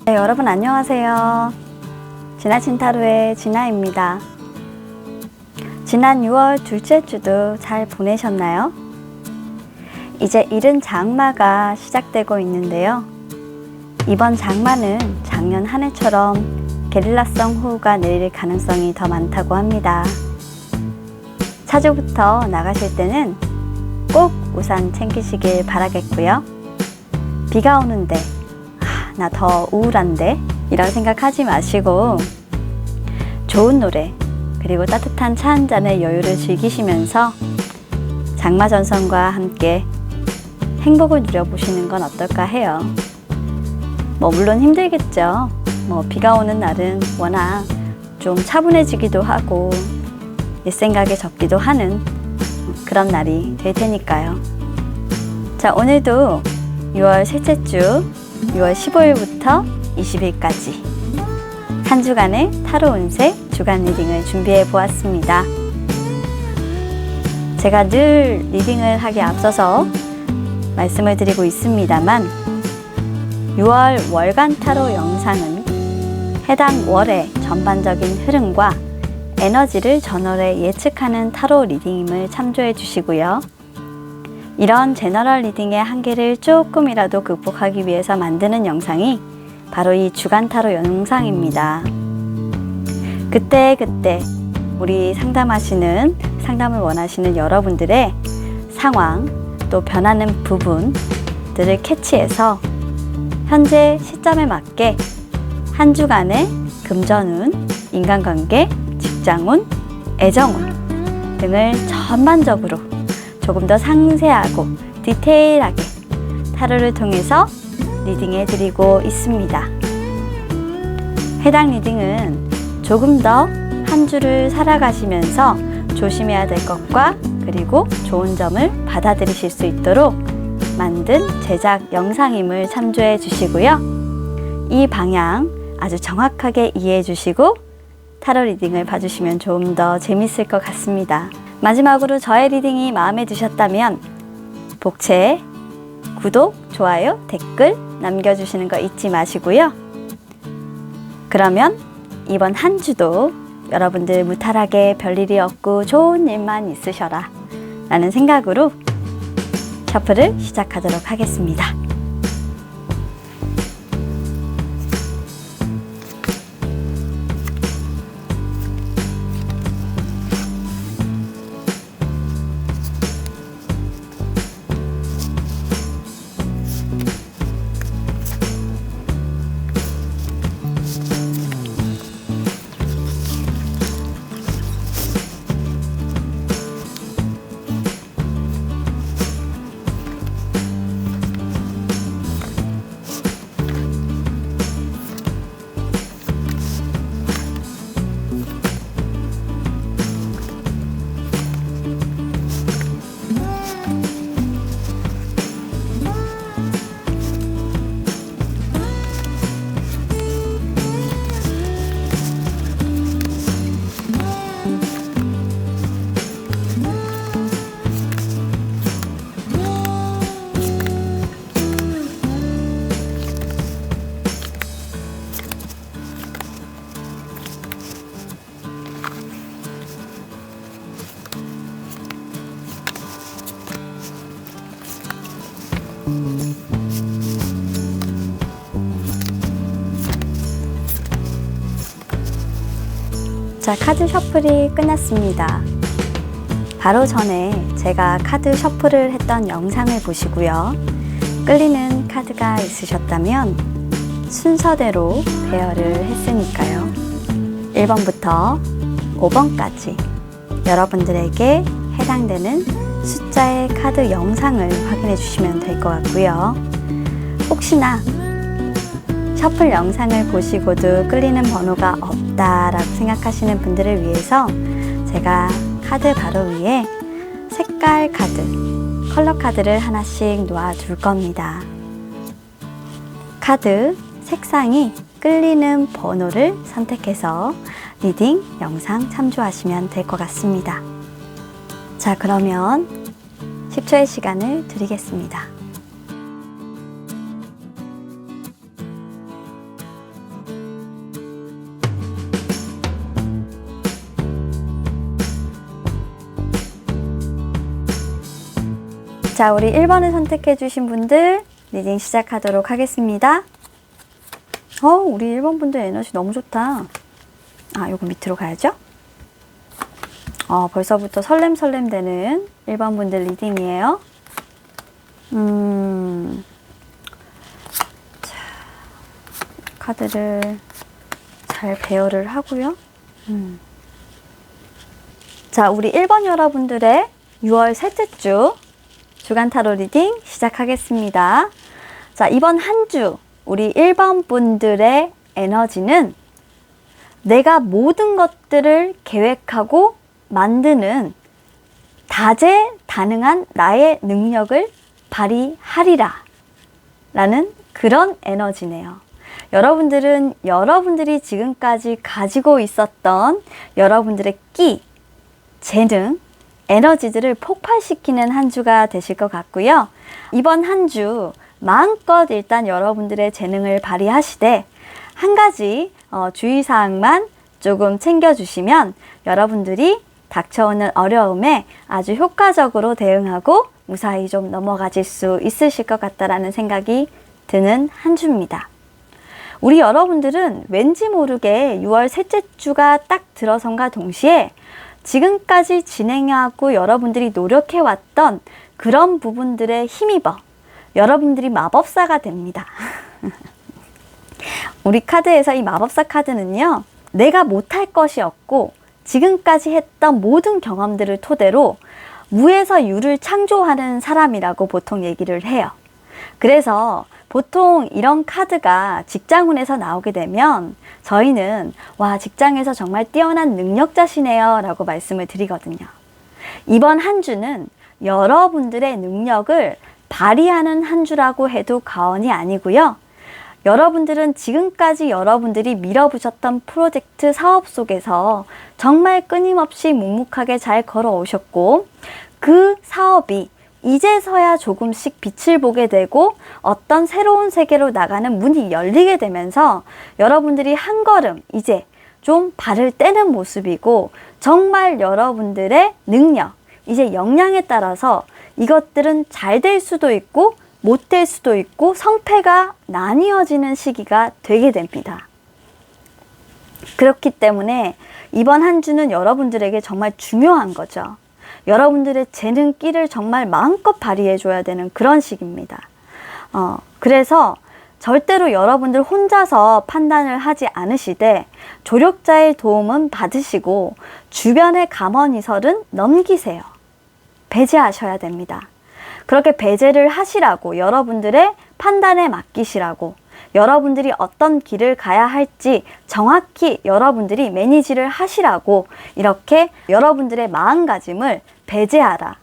네, 여러분 안녕하세요. 지나친 타로의 진아입니다. 지난 6월 둘째 주도 잘 보내셨나요? 이제 이른 장마가 시작되고 있는데요. 이번 장마는 작년 한 해처럼 게릴라성 호우가 내릴 가능성이 더 많다고 합니다. 차주부터 나가실 때는 꼭 우산 챙기시길 바라겠고요. 비가 오는데 나 더 우울한데? 이런 생각하지 마시고 좋은 노래 그리고 따뜻한 차 한 잔의 여유를 즐기시면서 장마 전선과 함께 행복을 누려보시는 건 어떨까 해요. 물론 힘들겠죠. 비가 오는 날은 워낙 좀 차분해지기도 하고 옛 생각에 젖기도 하는 그런 날이 될 테니까요. 자, 오늘도 6월 셋째 주 6월 15일부터 20일까지 한 주간의 타로 운세 주간 리딩을 준비해 보았습니다. 제가 늘 리딩을 하기에 앞서서 말씀을 드리고 있습니다만 6월 월간 타로 영상은 해당 월의 전반적인 흐름과 에너지를 전월에 예측하는 타로 리딩임을 참조해 주시고요. 이런 제너럴 리딩의 한계를 조금이라도 극복하기 위해서 만드는 영상이 바로 이 주간 타로 영상입니다. 그때그때 우리 상담을 원하시는 여러분들의 상황 또 변하는 부분들을 캐치해서 현재 시점에 맞게 한 주간의 금전운, 인간관계, 직장운, 애정운 등을 전반적으로 조금 더 상세하고 디테일하게 타로를 통해서 리딩해 드리고 있습니다. 해당 리딩은 조금 더 한 주를 살아가시면서 조심해야 될 것과 그리고 좋은 점을 받아들이실 수 있도록 만든 제작 영상임을 참조해 주시고요. 이 방향 아주 정확하게 이해해 주시고 타로 리딩을 봐주시면 좀 더 재밌을 것 같습니다. 마지막으로 저의 리딩이 마음에 드셨다면 복채, 구독, 좋아요, 댓글 남겨주시는 거 잊지 마시고요. 그러면 이번 한 주도 여러분들 무탈하게 별일이 없고 좋은 일만 있으셔라 라는 생각으로 셔플을 시작하도록 하겠습니다. 자, 카드 셔플이 끝났습니다. 바로 전에 제가 카드 셔플을 했던 영상을 보시고요. 끌리는 카드가 있으셨다면 순서대로 배열을 했으니까요. 1번부터 5번까지 여러분들에게 해당되는 숫자의 카드 영상을 확인해 주시면 될 것 같고요. 혹시나 셔플 영상을 보시고도 끌리는 번호가 없다라고 생각하시는 분들을 위해서 제가 카드 바로 위에 색깔 카드, 컬러 카드를 하나씩 놓아 둘 겁니다. 카드 색상이 끌리는 번호를 선택해서 리딩 영상 참조하시면 될 것 같습니다. 자, 그러면 10초의 시간을 드리겠습니다. 자, 우리 1번을 선택해 주신 분들 리딩 시작하도록 하겠습니다. 우리 1번 분들 에너지 너무 좋다. 요거 밑으로 가야죠. 벌써부터 설렘설렘 되는 1번 분들 리딩이에요. 자, 카드를 잘 배열을 하고요. 자, 우리 1번 여러분들의 6월 셋째 주 주간 타로 리딩 시작하겠습니다. 자, 이번 한 주 우리 1번 분들의 에너지는 내가 모든 것들을 계획하고 만드는 다재다능한 나의 능력을 발휘하리라 라는 그런 에너지네요. 여러분들은 여러분들이 지금까지 가지고 있었던 여러분들의 끼, 재능, 에너지들을 폭발시키는 한 주가 되실 것 같고요. 이번 한 주 마음껏 일단 여러분들의 재능을 발휘하시되 한 가지 주의사항만 조금 챙겨주시면 여러분들이 닥쳐오는 어려움에 아주 효과적으로 대응하고 무사히 좀 넘어가실 수 있으실 것 같다라는 생각이 드는 한 주입니다. 우리 여러분들은 왠지 모르게 6월 셋째 주가 딱 들어선과 동시에 지금까지 진행하고 여러분들이 노력해왔던 그런 부분들에 힘입어 여러분들이 마법사가 됩니다. 우리 카드에서 이 마법사 카드는요, 내가 못할 것이 없고 지금까지 했던 모든 경험들을 토대로 무에서 유를 창조하는 사람이라고 보통 얘기를 해요. 그래서 보통 이런 카드가 직장운에서 나오게 되면 저희는 와, 직장에서 정말 뛰어난 능력자시네요 라고 말씀을 드리거든요. 이번 한 주는 여러분들의 능력을 발휘하는 한 주라고 해도 과언이 아니고요. 여러분들은 지금까지 여러분들이 밀어붙였던 프로젝트 사업 속에서 정말 끊임없이 묵묵하게 잘 걸어오셨고 그 사업이 이제서야 조금씩 빛을 보게 되고 어떤 새로운 세계로 나가는 문이 열리게 되면서 여러분들이 한 걸음 이제 좀 발을 떼는 모습이고 정말 여러분들의 능력, 이제 역량에 따라서 이것들은 잘 될 수도 있고 못 될 수도 있고 성패가 나뉘어지는 시기가 되게 됩니다. 그렇기 때문에 이번 한 주는 여러분들에게 정말 중요한 거죠. 여러분들의 재능 끼를 정말 마음껏 발휘해 줘야 되는 그런 시기입니다. 그래서 절대로 여러분들 혼자서 판단을 하지 않으시되 조력자의 도움은 받으시고 주변의 감언이설은 넘기세요. 배제하셔야 됩니다. 그렇게 배제를 하시라고, 여러분들의 판단에 맡기시라고, 여러분들이 어떤 길을 가야 할지 정확히 여러분들이 매니지를 하시라고 이렇게 여러분들의 마음가짐을 배제하라.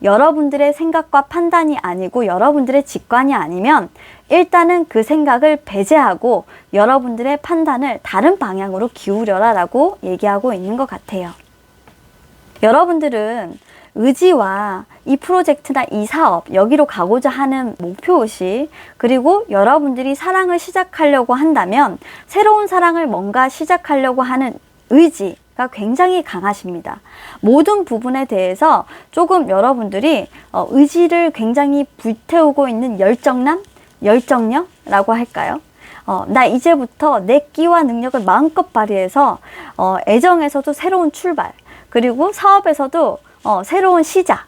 여러분들의 생각과 판단이 아니고 여러분들의 직관이 아니면 일단은 그 생각을 배제하고 여러분들의 판단을 다른 방향으로 기울여라 라고 얘기하고 있는 것 같아요. 여러분들은 의지와 이 프로젝트나 이 사업, 여기로 가고자 하는 목표의식, 그리고 여러분들이 사랑을 시작하려고 한다면 새로운 사랑을 뭔가 시작하려고 하는 의지가 굉장히 강하십니다. 모든 부분에 대해서 조금 여러분들이 의지를 굉장히 불태우고 있는 열정력이라고 할까요? 나 이제부터 내 끼와 능력을 마음껏 발휘해서 애정에서도 새로운 출발, 그리고 사업에서도 새로운 시작,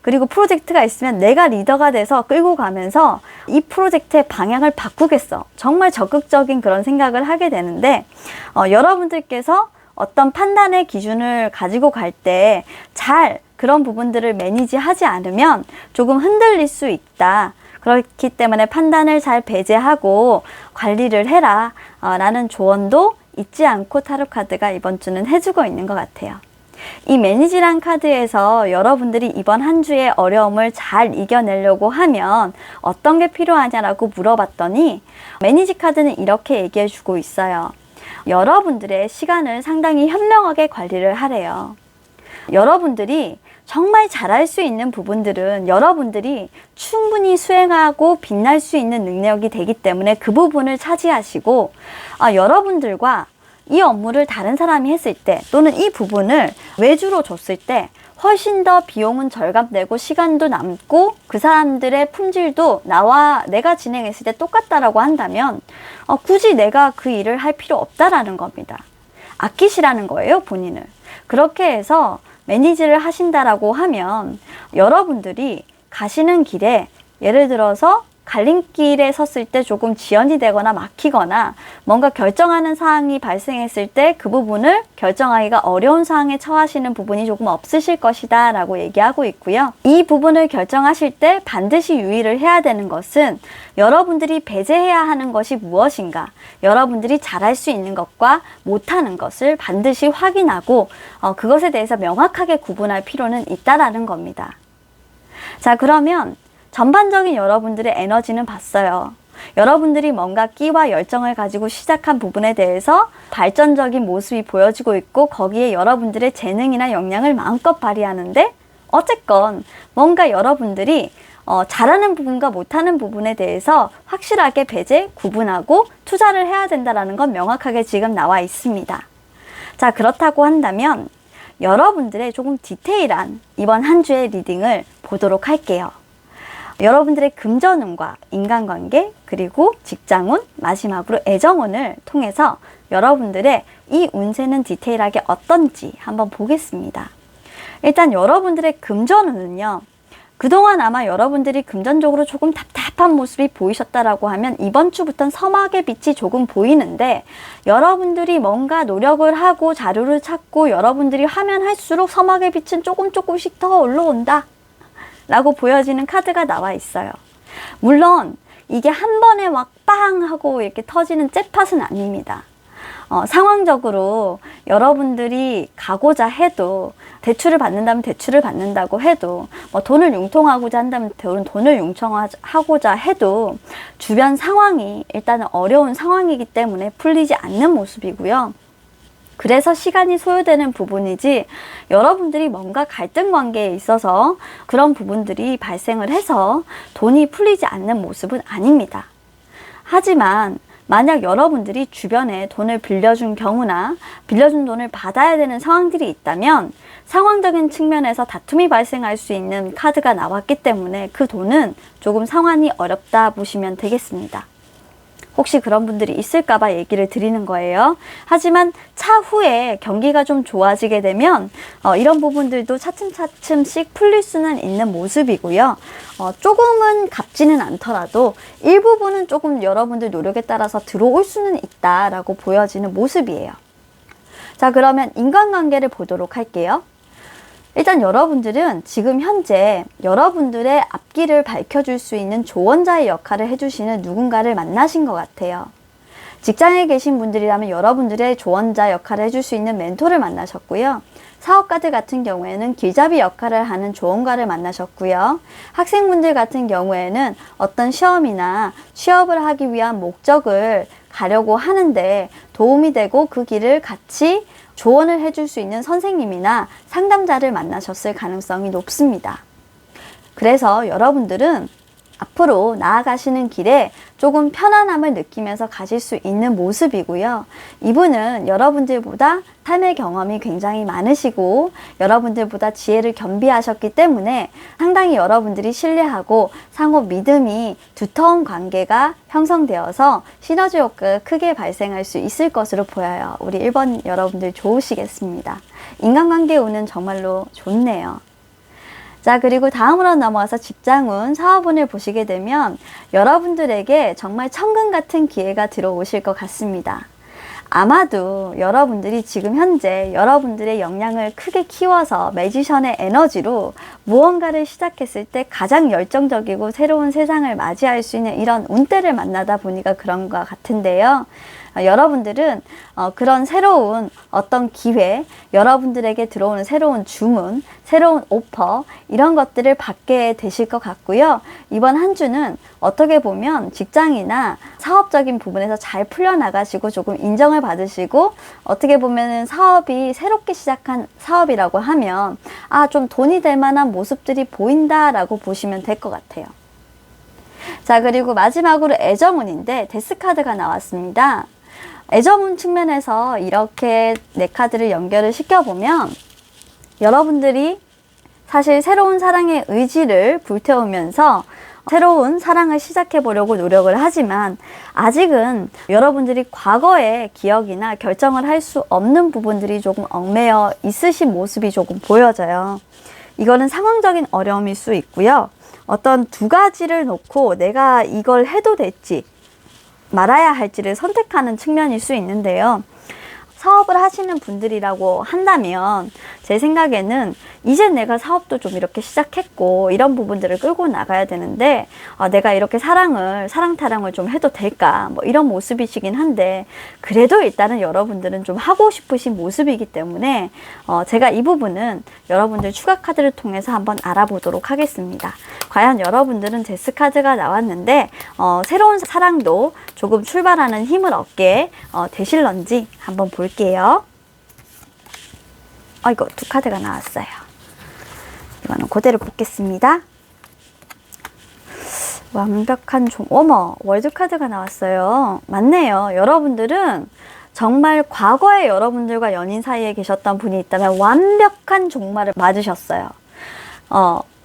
그리고 프로젝트가 있으면 내가 리더가 돼서 끌고 가면서 이 프로젝트의 방향을 바꾸겠어. 정말 적극적인 그런 생각을 하게 되는데 여러분들께서 어떤 판단의 기준을 가지고 갈 때 잘 그런 부분들을 매니지하지 않으면 조금 흔들릴 수 있다. 그렇기 때문에 판단을 잘 배제하고 관리를 해라 라는 조언도 잊지 않고 타로카드가 이번 주는 해주고 있는 것 같아요. 이 매니지란 카드에서 여러분들이 이번 한 주의 어려움을 잘 이겨내려고 하면 어떤 게 필요하냐라고 물어봤더니 매니지 카드는 이렇게 얘기해 주고 있어요. 여러분들의 시간을 상당히 현명하게 관리를 하래요. 여러분들이 정말 잘할 수 있는 부분들은 여러분들이 충분히 수행하고 빛날 수 있는 능력이 되기 때문에 그 부분을 차지하시고 여러분들과 이 업무를 다른 사람이 했을 때 또는 이 부분을 외주로 줬을 때 훨씬 더 비용은 절감되고 시간도 남고 그 사람들의 품질도 나와 내가 진행했을 때 똑같다라고 한다면 굳이 내가 그 일을 할 필요 없다라는 겁니다. 아끼시라는 거예요, 본인을. 그렇게 해서 매니지를 하신다라고 하면 여러분들이 가시는 길에 예를 들어서 갈림길에 섰을 때 조금 지연이 되거나 막히거나 뭔가 결정하는 사항이 발생했을 때 그 부분을 결정하기가 어려운 상황에 처하시는 부분이 조금 없으실 것이다 라고 얘기하고 있고요. 이 부분을 결정하실 때 반드시 유의를 해야 되는 것은 여러분들이 배제해야 하는 것이 무엇인가, 여러분들이 잘할 수 있는 것과 못하는 것을 반드시 확인하고 그것에 대해서 명확하게 구분할 필요는 있다라는 겁니다. 자, 그러면 전반적인 여러분들의 에너지는 봤어요. 여러분들이 뭔가 끼와 열정을 가지고 시작한 부분에 대해서 발전적인 모습이 보여지고 있고 거기에 여러분들의 재능이나 역량을 마음껏 발휘하는데 어쨌건 뭔가 여러분들이 잘하는 부분과 못하는 부분에 대해서 확실하게 배제, 구분하고 투자를 해야 된다는 건 명확하게 지금 나와 있습니다. 자, 그렇다고 한다면 여러분들의 조금 디테일한 이번 한 주의 리딩을 보도록 할게요. 여러분들의 금전운과 인간관계, 그리고 직장운, 마지막으로 애정운을 통해서 여러분들의 이 운세는 디테일하게 어떤지 한번 보겠습니다. 일단 여러분들의 금전운은요, 그동안 아마 여러분들이 금전적으로 조금 답답한 모습이 보이셨다라고 하면 이번 주부터는 서막의 빛이 조금 보이는데, 여러분들이 뭔가 노력을 하고 자료를 찾고 여러분들이 하면 할수록 서막의 빛은 조금씩 더 올라온다 라고 보여지는 카드가 나와 있어요. 물론 이게 한 번에 막 빵 하고 이렇게 터지는 잭팟은 아닙니다. 상황적으로 여러분들이 가고자 해도, 대출을 받는다면 대출을 받는다고 해도, 돈을 융통하고자 한다면 돈을 융통하고자 해도 주변 상황이 일단은 어려운 상황이기 때문에 풀리지 않는 모습이고요. 그래서 시간이 소요되는 부분이지, 여러분들이 뭔가 갈등 관계에 있어서 그런 부분들이 발생을 해서 돈이 풀리지 않는 모습은 아닙니다. 하지만 만약 여러분들이 주변에 돈을 빌려준 경우나 빌려준 돈을 받아야 되는 상황들이 있다면 상황적인 측면에서 다툼이 발생할 수 있는 카드가 나왔기 때문에 그 돈은 조금 상환이 어렵다 보시면 되겠습니다. 혹시 그런 분들이 있을까봐 얘기를 드리는 거예요. 하지만 차후에 경기가 좀 좋아지게 되면 이런 부분들도 차츰차츰씩 풀릴 수는 있는 모습이고요. 조금은 갚지는 않더라도 일부분은 조금 여러분들 노력에 따라서 들어올 수는 있다라고 보여지는 모습이에요. 자, 그러면 인간관계를 보도록 할게요. 일단 여러분들은 지금 현재 여러분들의 앞길을 밝혀줄 수 있는 조언자의 역할을 해주시는 누군가를 만나신 것 같아요. 직장에 계신 분들이라면 여러분들의 조언자 역할을 해줄 수 있는 멘토를 만나셨고요. 사업가들 같은 경우에는 길잡이 역할을 하는 조언가를 만나셨고요. 학생분들 같은 경우에는 어떤 시험이나 취업을 하기 위한 목적을 가려고 하는데 도움이 되고 그 길을 같이 조언을 해줄 수 있는 선생님이나 상담자를 만나셨을 가능성이 높습니다. 그래서 여러분들은 앞으로 나아가시는 길에 조금 편안함을 느끼면서 가실 수 있는 모습이고요. 이분은 여러분들보다 삶의 경험이 굉장히 많으시고 여러분들보다 지혜를 겸비하셨기 때문에 상당히 여러분들이 신뢰하고 상호 믿음이 두터운 관계가 형성되어서 시너지 효과가 크게 발생할 수 있을 것으로 보여요. 우리 1번 여러분들 좋으시겠습니다. 인간관계 운은 정말로 좋네요. 자, 그리고 다음으로 넘어와서 직장운, 사업운을 보시게 되면 여러분들에게 정말 천금 같은 기회가 들어오실 것 같습니다. 아마도 여러분들이 지금 현재 여러분들의 역량을 크게 키워서 매지션의 에너지로 무언가를 시작했을 때 가장 열정적이고 새로운 세상을 맞이할 수 있는 이런 운때를 만나다 보니까 그런 것 같은데요. 여러분들은 그런 새로운 어떤 기회, 여러분들에게 들어오는 새로운 주문, 새로운 오퍼 이런 것들을 받게 되실 것 같고요. 이번 한 주는 어떻게 보면 직장이나 사업적인 부분에서 잘 풀려나가시고 조금 인정을 받으시고 어떻게 보면 사업이 새롭게 시작한 사업이라고 하면 좀 돈이 될 만한 모습들이 보인다라고 보시면 될 것 같아요. 자, 그리고 마지막으로 애정운인데 데스카드가 나왔습니다. 애정운 측면에서 이렇게 네 카드를 연결을 시켜보면 여러분들이 사실 새로운 사랑의 의지를 불태우면서 새로운 사랑을 시작해 보려고 노력을 하지만 아직은 여러분들이 과거의 기억이나 결정을 할 수 없는 부분들이 조금 얽매여 있으신 모습이 조금 보여져요. 이거는 상황적인 어려움일 수 있고요. 어떤 두 가지를 놓고 내가 이걸 해도 될지 말아야 할지를 선택하는 측면일 수 있는데요. 사업을 하시는 분들이라고 한다면 제 생각에는 이제 내가 사업도 좀 이렇게 시작했고 이런 부분들을 끌고 나가야 되는데 내가 이렇게 사랑 타령을 좀 해도 될까 뭐 이런 모습이시긴 한데 그래도 일단은 여러분들은 좀 하고 싶으신 모습이기 때문에 제가 이 부분은 여러분들 추가 카드를 통해서 한번 알아보도록 하겠습니다. 과연 여러분들은 제스 카드가 나왔는데 새로운 사랑도 조금 출발하는 힘을 얻게 되실런지 한번 볼게요. 아이고, 두 카드가 나왔어요. 이거는 그대로 뽑겠습니다. 완벽한 어머, 월드 카드가 나왔어요. 맞네요. 여러분들은 정말 과거에 여러분들과 연인 사이에 계셨던 분이 있다면 완벽한 종말을 맞으셨어요.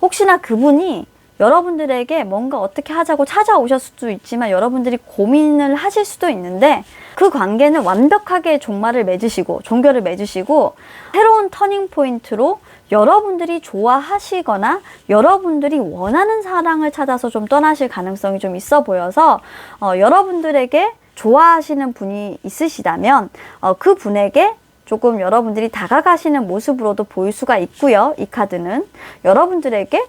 혹시나 그분이 여러분들에게 뭔가 어떻게 하자고 찾아오셨을 수도 있지만 여러분들이 고민을 하실 수도 있는데 그 관계는 완벽하게 종말을 맺으시고 종결을 맺으시고 새로운 터닝 포인트로 여러분들이 좋아하시거나 여러분들이 원하는 사랑을 찾아서 좀 떠나실 가능성이 좀 있어 보여서 여러분들에게 좋아하시는 분이 있으시다면 그 분에게 조금 여러분들이 다가가시는 모습으로도 보일 수가 있고요. 이 카드는 여러분들에게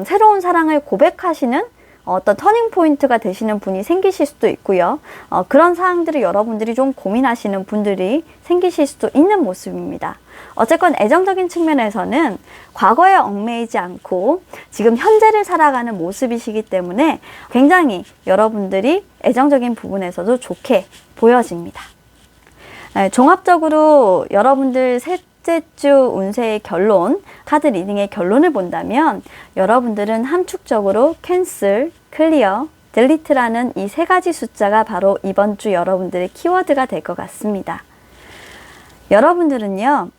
새로운 사랑을 고백하시는 어떤 터닝 포인트가 되시는 분이 생기실 수도 있고요. 그런 사항들을 여러분들이 좀 고민하시는 분들이 생기실 수도 있는 모습입니다. 어쨌건 애정적인 측면에서는 과거에 얽매이지 않고 지금 현재를 살아가는 모습이시기 때문에 굉장히 여러분들이 애정적인 부분에서도 좋게 보여집니다. 종합적으로 여러분들 셋째 주 운세의 결론, 카드 리딩의 결론을 본다면 여러분들은 함축적으로 캔슬, 클리어, 딜리트라는 이 세 가지 숫자가 바로 이번 주 여러분들의 키워드가 될 것 같습니다. 여러분들은요,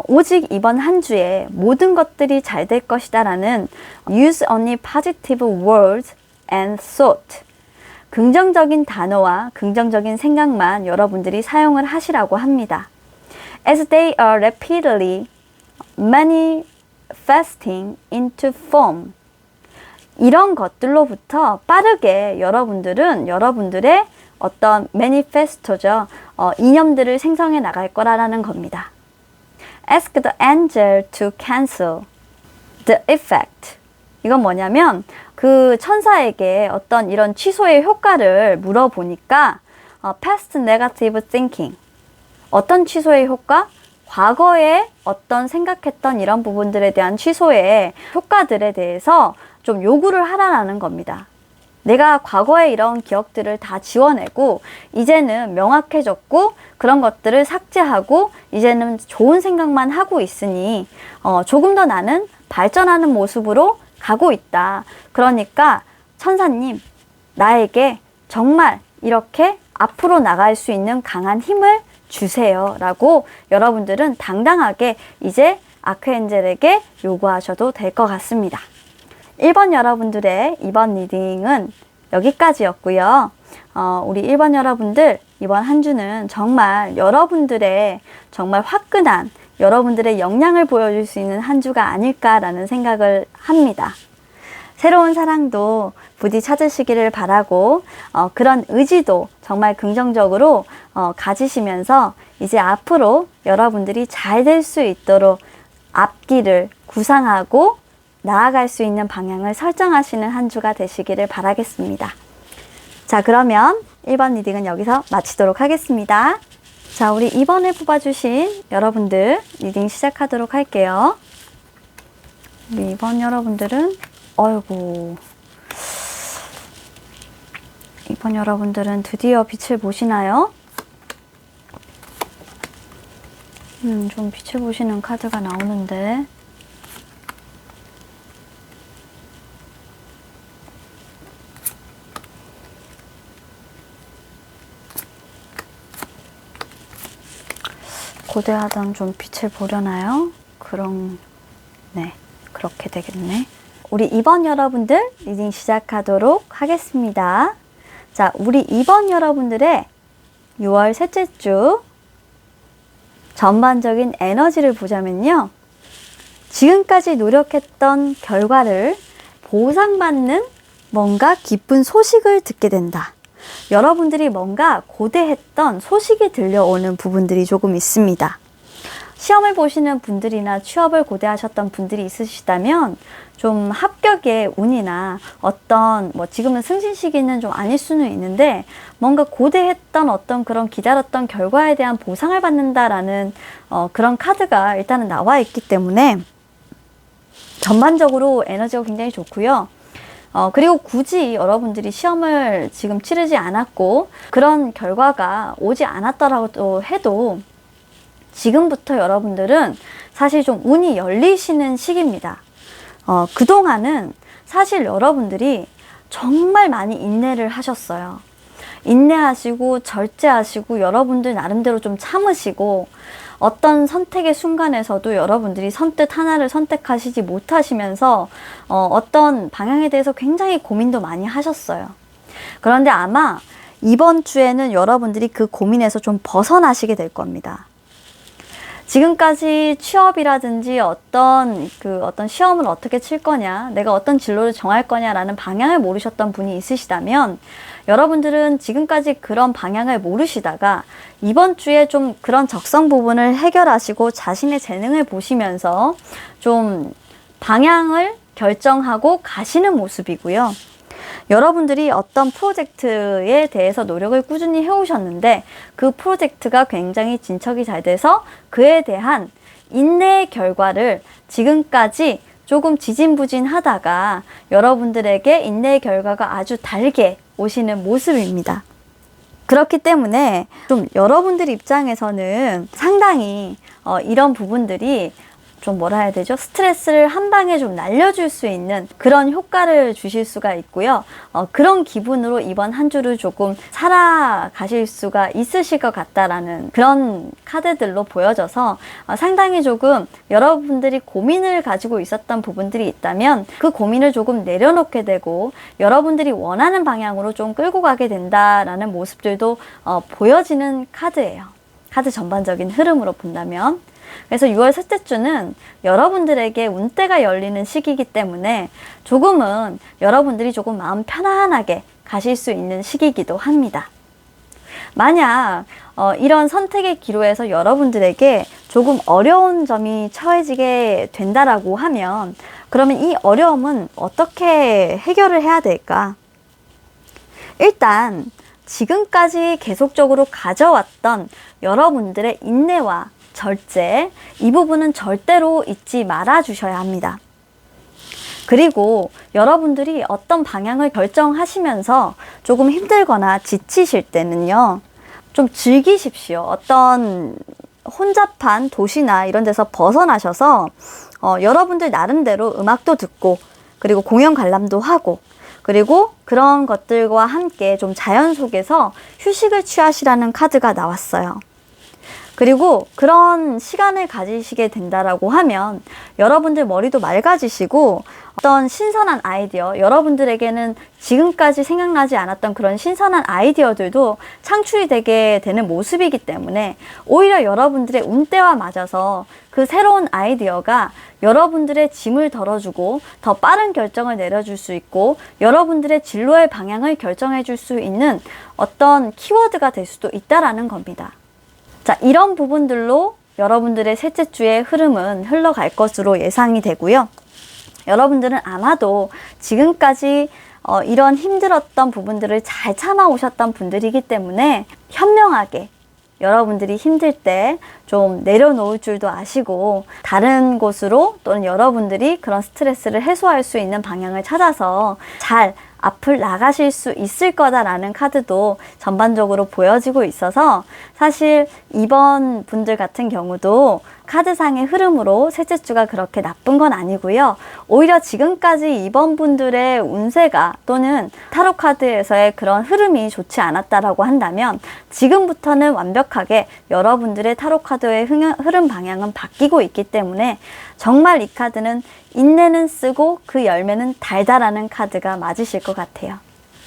오직 이번 한 주에 모든 것들이 잘 될 것이다 라는 Use only positive words and thought, 긍정적인 단어와 긍정적인 생각만 여러분들이 사용을 하시라고 합니다. As they are rapidly manifesting into form, 이런 것들로부터 빠르게 여러분들은 여러분들의 어떤 매니페스토죠. 이념들을 생성해 나갈 거라는 겁니다. Ask the angel to cancel the effect. 이건 뭐냐면 그 천사에게 어떤 이런 취소의 효과를 물어보니까 past negative thinking. 어떤 취소의 효과? 과거에 어떤 생각했던 이런 부분들에 대한 취소의 효과들에 대해서 좀 요구를 하라는 겁니다. 내가 과거에 이런 기억들을 다 지워내고 이제는 명확해졌고 그런 것들을 삭제하고 이제는 좋은 생각만 하고 있으니 조금 더 나는 발전하는 모습으로 가고 있다. 그러니까 천사님, 나에게 정말 이렇게 앞으로 나갈 수 있는 강한 힘을 주세요 라고 여러분들은 당당하게 이제 아크엔젤에게 요구하셔도 될 것 같습니다. 1번 여러분들의 이번 리딩은 여기까지였고요. 우리 1번 여러분들 이번 한 주는 정말 여러분들의 정말 화끈한 여러분들의 역량을 보여줄 수 있는 한 주가 아닐까라는 생각을 합니다. 새로운 사랑도 부디 찾으시기를 바라고 그런 의지도 정말 긍정적으로 가지시면서 이제 앞으로 여러분들이 잘 될 수 있도록 앞길을 구상하고 나아갈 수 있는 방향을 설정하시는 한 주가 되시기를 바라겠습니다. 자, 그러면 1번 리딩은 여기서 마치도록 하겠습니다. 자, 우리 이번에 뽑아주신 여러분들 리딩 시작하도록 할게요. 우리 이번 여러분들은 어이구, 이번 여러분들은 드디어 빛을 보시나요? 좀 빛을 보시는 카드가 나오는데 고대하던 좀 빛을 보려나요? 그런 그렇게 되겠네. 우리 2번 여러분들 리딩 시작하도록 하겠습니다. 자, 우리 2번 여러분들의 6월 셋째 주 전반적인 에너지를 보자면요. 지금까지 노력했던 결과를 보상받는 뭔가 기쁜 소식을 듣게 된다. 여러분들이 뭔가 고대했던 소식이 들려오는 부분들이 조금 있습니다. 시험을 보시는 분들이나 취업을 고대하셨던 분들이 있으시다면 좀 합격의 운이나 어떤 지금은 승진 시기는 좀 아닐 수는 있는데 뭔가 고대했던 어떤 그런 기다렸던 결과에 대한 보상을 받는다라는 그런 카드가 일단은 나와 있기 때문에 전반적으로 에너지가 굉장히 좋고요. 그리고 굳이 여러분들이 시험을 지금 치르지 않았고 그런 결과가 오지 않았더라도 해도 지금부터 여러분들은 사실 좀 운이 열리시는 시기입니다. 그동안은 사실 여러분들이 정말 많이 인내를 하셨어요. 인내하시고 절제하시고 여러분들 나름대로 좀 참으시고 어떤 선택의 순간에서도 여러분들이 선뜻 하나를 선택하시지 못하시면서 어떤 방향에 대해서 굉장히 고민도 많이 하셨어요. 그런데 아마 이번 주에는 여러분들이 그 고민에서 좀 벗어나시게 될 겁니다. 지금까지 취업이라든지 어떤 시험을 어떻게 칠 거냐, 내가 어떤 진로를 정할 거냐라는 방향을 모르셨던 분이 있으시다면 여러분들은 지금까지 그런 방향을 모르시다가 이번 주에 좀 그런 적성 부분을 해결하시고 자신의 재능을 보시면서 좀 방향을 결정하고 가시는 모습이고요. 여러분들이 어떤 프로젝트에 대해서 노력을 꾸준히 해오셨는데 그 프로젝트가 굉장히 진척이 잘 돼서 그에 대한 인내의 결과를 지금까지 조금 지진부진하다가 여러분들에게 인내의 결과가 아주 달게 오시는 모습입니다. 그렇기 때문에 좀 여러분들 입장에서는 상당히 이런 부분들이 좀 뭐라 해야 되죠? 스트레스를 한 방에 좀 날려줄 수 있는 그런 효과를 주실 수가 있고요. 그런 기분으로 이번 한 주를 조금 살아가실 수가 있으실 것 같다라는 그런 카드들로 보여져서 상당히 조금 여러분들이 고민을 가지고 있었던 부분들이 있다면 그 고민을 조금 내려놓게 되고 여러분들이 원하는 방향으로 좀 끌고 가게 된다라는 모습들도 보여지는 카드예요. 카드 전반적인 흐름으로 본다면. 그래서 6월 셋째 주는 여러분들에게 운대가 열리는 시기이기 때문에 조금은 여러분들이 조금 마음 편안하게 가실 수 있는 시기이기도 합니다. 만약 이런 선택의 기로에서 여러분들에게 조금 어려운 점이 처해지게 된다라고 하면 그러면 이 어려움은 어떻게 해결을 해야 될까? 일단 지금까지 계속적으로 가져왔던 여러분들의 인내와 절제, 이 부분은 절대로 잊지 말아 주셔야 합니다. 그리고 여러분들이 어떤 방향을 결정하시면서 조금 힘들거나 지치실 때는요, 좀 즐기십시오. 어떤 혼잡한 도시나 이런 데서 벗어나셔서 여러분들 나름대로 음악도 듣고 그리고 공연 관람도 하고 그리고 그런 것들과 함께 좀 자연 속에서 휴식을 취하시라는 카드가 나왔어요. 그리고 그런 시간을 가지시게 된다라고 하면 여러분들 머리도 맑아지시고 어떤 신선한 아이디어, 여러분들에게는 지금까지 생각나지 않았던 그런 신선한 아이디어들도 창출이 되게 되는 모습이기 때문에 오히려 여러분들의 운때와 맞아서 그 새로운 아이디어가 여러분들의 짐을 덜어주고 더 빠른 결정을 내려줄 수 있고 여러분들의 진로의 방향을 결정해 줄 수 있는 어떤 키워드가 될 수도 있다라는 겁니다. 자, 이런 부분들로 여러분들의 셋째 주의 흐름은 흘러갈 것으로 예상이 되고요. 여러분들은 아마도 지금까지 이런 힘들었던 부분들을 잘 참아오셨던 분들이기 때문에 현명하게 여러분들이 힘들 때 좀 내려놓을 줄도 아시고 다른 곳으로 또는 여러분들이 그런 스트레스를 해소할 수 있는 방향을 찾아서 잘 앞을 나가실 수 있을 거다라는 카드도 전반적으로 보여지고 있어서 사실 이번 분들 같은 경우도 카드상의 흐름으로 셋째 주가 그렇게 나쁜 건 아니고요. 오히려 지금까지 이번 분들의 운세가 또는 타로 카드에서의 그런 흐름이 좋지 않았다라고 한다면 지금부터는 완벽하게 여러분들의 타로 카드의 흐름 방향은 바뀌고 있기 때문에 정말 이 카드는 인내는 쓰고 그 열매는 달달하는 카드가 맞으실 것 같아요.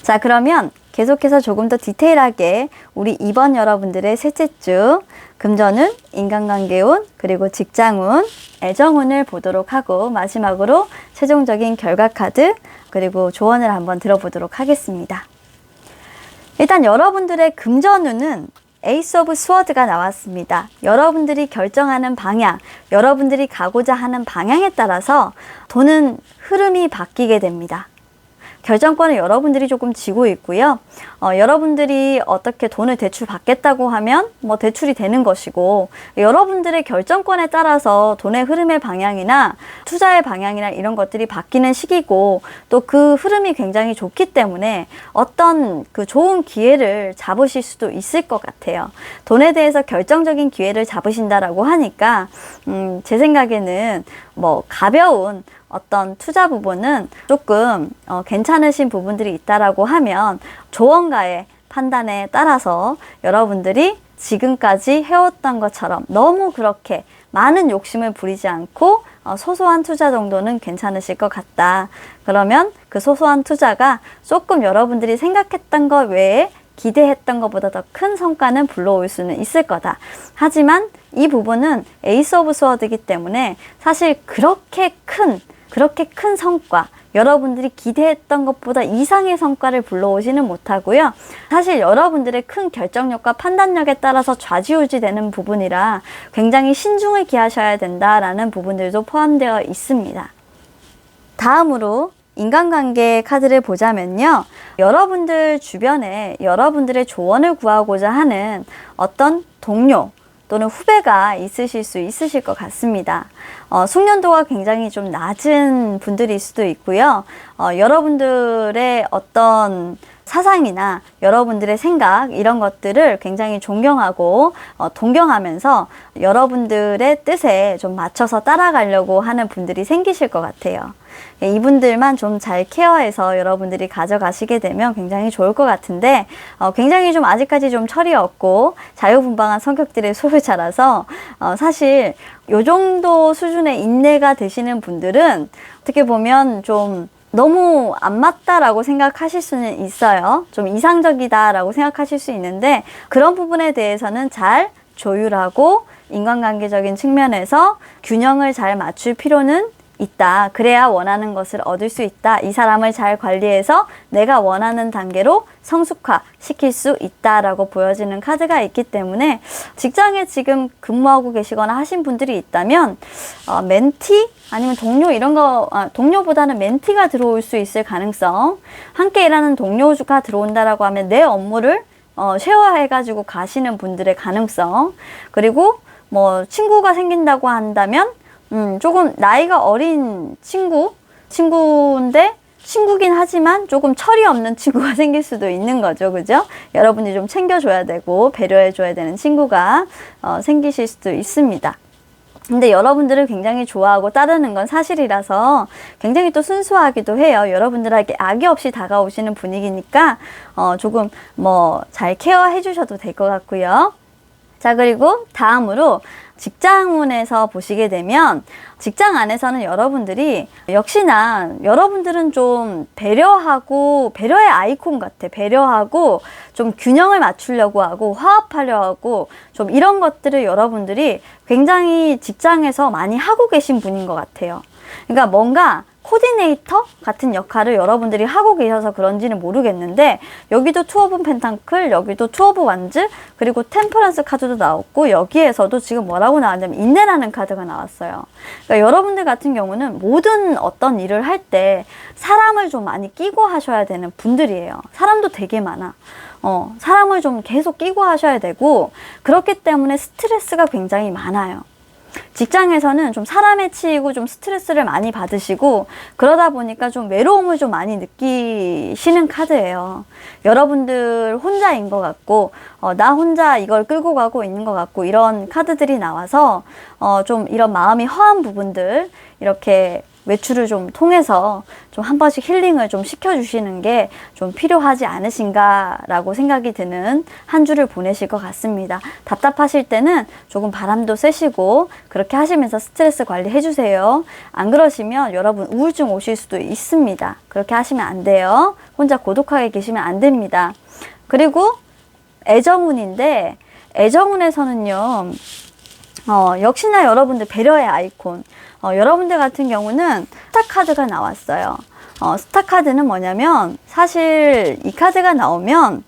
자, 그러면 계속해서 조금 더 디테일하게 우리 이번 여러분들의 셋째 주 금전운, 인간관계운, 그리고 직장운, 애정운을 보도록 하고 마지막으로 최종적인 결과 카드 그리고 조언을 한번 들어보도록 하겠습니다. 일단 여러분들의 금전운은 에이스 오브 스워드가 나왔습니다. 여러분들이 결정하는 방향, 여러분들이 가고자 하는 방향에 따라서 돈은 흐름이 바뀌게 됩니다. 결정권을 여러분들이 조금 쥐고 있고요. 여러분들이 어떻게 돈을 대출 받겠다고 하면 뭐 대출이 되는 것이고, 여러분들의 결정권에 따라서 돈의 흐름의 방향이나 투자의 방향이나 이런 것들이 바뀌는 시기고, 또 그 흐름이 굉장히 좋기 때문에 어떤 그 좋은 기회를 잡으실 수도 있을 것 같아요. 돈에 대해서 결정적인 기회를 잡으신다라고 하니까 제 생각에는 뭐 가벼운 어떤 투자 부분은 조금 괜찮으신 부분들이 있다라고 하면 조언가의 판단에 따라서 여러분들이 지금까지 해왔던 것처럼 너무 그렇게 많은 욕심을 부리지 않고 소소한 투자 정도는 괜찮으실 것 같다. 그러면 그 소소한 투자가 조금 여러분들이 생각했던 것 외에 기대했던 것보다 더 큰 성과는 불러올 수는 있을 거다. 하지만 이 부분은 에이스 오브 스워드이기 때문에 사실 그렇게 큰 성과, 여러분들이 기대했던 것보다 이상의 성과를 불러오지는 못하고요. 사실 여러분들의 큰 결정력과 판단력에 따라서 좌지우지 되는 부분이라 굉장히 신중을 기하셔야 된다라는 부분들도 포함되어 있습니다. 다음으로 인간관계 카드를 보자면요. 여러분들 주변에 여러분들의 조언을 구하고자 하는 어떤 동료 또는 후배가 있으실 수 있으실 것 같습니다. 숙련도가 굉장히 좀 낮은 분들일 수도 있고요. 여러분들의 어떤 사상이나 여러분들의 생각 이런 것들을 굉장히 존경하고 동경하면서 여러분들의 뜻에 좀 맞춰서 따라가려고 하는 분들이 생기실 것 같아요. 이분들만 좀 잘 케어해서 여러분들이 가져가시게 되면 굉장히 좋을 것 같은데 굉장히 좀 아직까지 좀 철이 없고 자유분방한 성격들의 소유자라서 사실 요 정도 수준의 인내가 되시는 분들은 어떻게 보면 좀 너무 안 맞다라고 생각하실 수는 있어요. 좀 이상적이다라고 생각하실 수 있는데 그런 부분에 대해서는 잘 조율하고 인간관계적인 측면에서 균형을 잘 맞출 필요는 있다. 그래야 원하는 것을 얻을 수 있다. 이 사람을 잘 관리해서 내가 원하는 단계로 성숙화 시킬 수 있다라고 보여지는 카드가 있기 때문에 직장에 지금 근무하고 계시거나 하신 분들이 있다면 멘티? 아니면 동료 이런 거, 동료보다는 멘티가 들어올 수 있을 가능성. 함께 일하는 동료가 들어온다라고 하면 내 업무를 쉐어해가지고 가시는 분들의 가능성. 그리고 뭐 친구가 생긴다고 한다면 조금 나이가 어린 친구인데 친구긴 하지만 조금 철이 없는 친구가 생길 수도 있는 거죠. 그죠? 여러분이 좀 챙겨줘야 되고 배려해줘야 되는 친구가 생기실 수도 있습니다. 근데 여러분들을 굉장히 좋아하고 따르는 건 사실이라서 굉장히 또 순수하기도 해요. 여러분들에게 악의 없이 다가오시는 분위기니까 조금 뭐 잘 케어해 주셔도 될 것 같고요. 자, 그리고 다음으로 직장운에서 보시게 되면 직장 안에서는 여러분들이 역시나 여러분들은 좀 배려하고 배려의 아이콘 같아. 배려하고 좀 균형을 맞추려고 하고 화합하려 하고 좀 이런 것들을 여러분들이 굉장히 직장에서 많이 하고 계신 분인 것 같아요. 그러니까 뭔가 코디네이터 같은 역할을 여러분들이 하고 계셔서 그런지는 모르겠는데 여기도 투 오브 펜타클, 여기도 투 오브 완즈, 그리고 템퍼런스 카드도 나왔고 여기에서도 지금 뭐라고 나왔냐면 인내라는 카드가 나왔어요. 그러니까 여러분들 같은 경우는 모든 어떤 일을 할 때 사람을 좀 많이 끼고 하셔야 되는 분들이에요. 사람도 되게 많아. 사람을 좀 계속 끼고 하셔야 되고 그렇기 때문에 스트레스가 굉장히 많아요. 직장에서는 좀 사람에 치이고 좀 스트레스를 많이 받으시고 그러다 보니까 좀 외로움을 좀 많이 느끼시는 카드예요. 여러분들 혼자인 것 같고 나 혼자 이걸 끌고 가고 있는 것 같고 이런 카드들이 나와서 좀 이런 마음이 허한 부분들 이렇게 외출을 좀 통해서 좀 한 번씩 힐링을 좀 시켜주시는 게 좀 필요하지 않으신가라고 생각이 드는 한 주를 보내실 것 같습니다. 답답하실 때는 조금 바람도 쐬시고 그렇게 하시면서 스트레스 관리 해주세요. 안 그러시면 여러분 우울증 오실 수도 있습니다. 그렇게 하시면 안 돼요. 혼자 고독하게 계시면 안 됩니다. 그리고 애정운인데 애정운에서는요. 역시나 여러분들 배려의 아이콘. 여러분들 같은 경우는 스타카드가 나왔어요. 스타카드는 뭐냐면 사실 이 카드가 나오면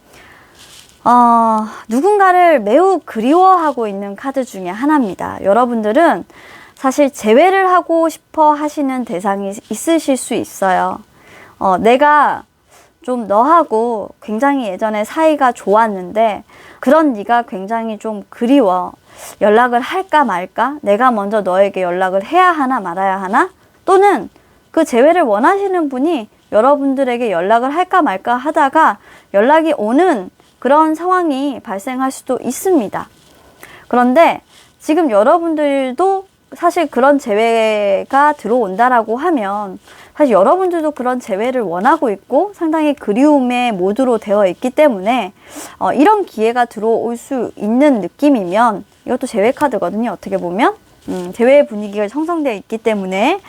누군가를 매우 그리워하고 있는 카드 중에 하나입니다. 여러분들은 사실 재회를 하고 싶어 하시는 대상이 있으실 수 있어요. 내가 좀 너하고 굉장히 예전에 사이가 좋았는데 그런 네가 굉장히 좀 그리워. 연락을 할까 말까? 내가 먼저 너에게 연락을 해야 하나 말아야 하나? 또는 그 재회를 원하시는 분이 여러분들에게 연락을 할까 말까 하다가 연락이 오는 그런 상황이 발생할 수도 있습니다. 그런데 지금 여러분들도 사실 그런 재회가 들어온다라고 하면 사실 여러분들도 그런 재회를 원하고 있고 상당히 그리움의 모드로 되어 있기 때문에 이런 기회가 들어올 수 있는 느낌이면 이것도 재회 카드거든요. 어떻게 보면 재회의 분위기가 형성되어 있기 때문에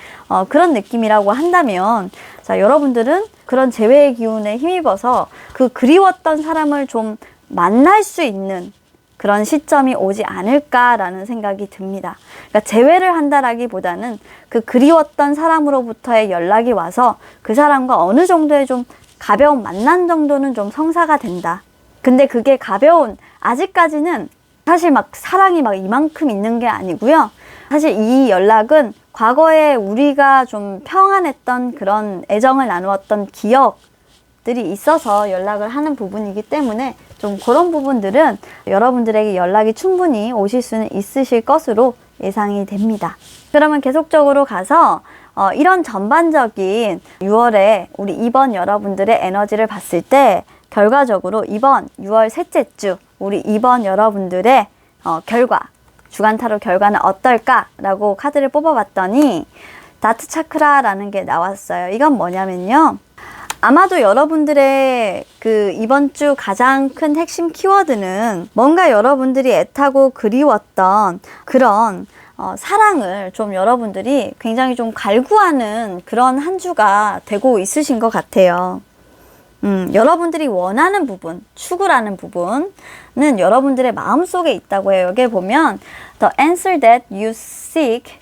그런 느낌이라고 한다면 자, 여러분들은 그런 재회의 기운에 힘입어서 그 그리웠던 사람을 좀 만날 수 있는 그런 시점이 오지 않을까라는 생각이 듭니다. 그러니까 재회를 한다라기보다는 그 그리웠던 사람으로부터의 연락이 와서 그 사람과 어느 정도의 좀 가벼운 만남 정도는 좀 성사가 된다. 근데 그게 가벼운, 아직까지는 사실 막 사랑이 막 이만큼 있는 게 아니고요. 사실 이 연락은 과거에 우리가 좀 평안했던 그런 애정을 나누었던 기억들이 있어서 연락을 하는 부분이기 때문에 좀 그런 부분들은 여러분들에게 연락이 충분히 오실 수는 있으실 것으로 예상이 됩니다. 그러면 계속적으로 가서 이런 전반적인 6월에 우리 이번 여러분들의 에너지를 봤을 때 결과적으로 이번 6월 셋째 주 우리 이번 여러분들의 결과, 주간 타로 결과는 어떨까라고 카드를 뽑아봤더니 다트 차크라라는 게 나왔어요. 이건 뭐냐면요. 아마도 여러분들의 그 이번 주 가장 큰 핵심 키워드는 뭔가 여러분들이 애타고 그리웠던 그런 사랑을 좀 여러분들이 굉장히 좀 갈구하는 그런 한 주가 되고 있으신 것 같아요. 여러분들이 원하는 부분, 추구라는 부분은 여러분들의 마음속에 있다고 해요. 여기에 보면 The answer that you seek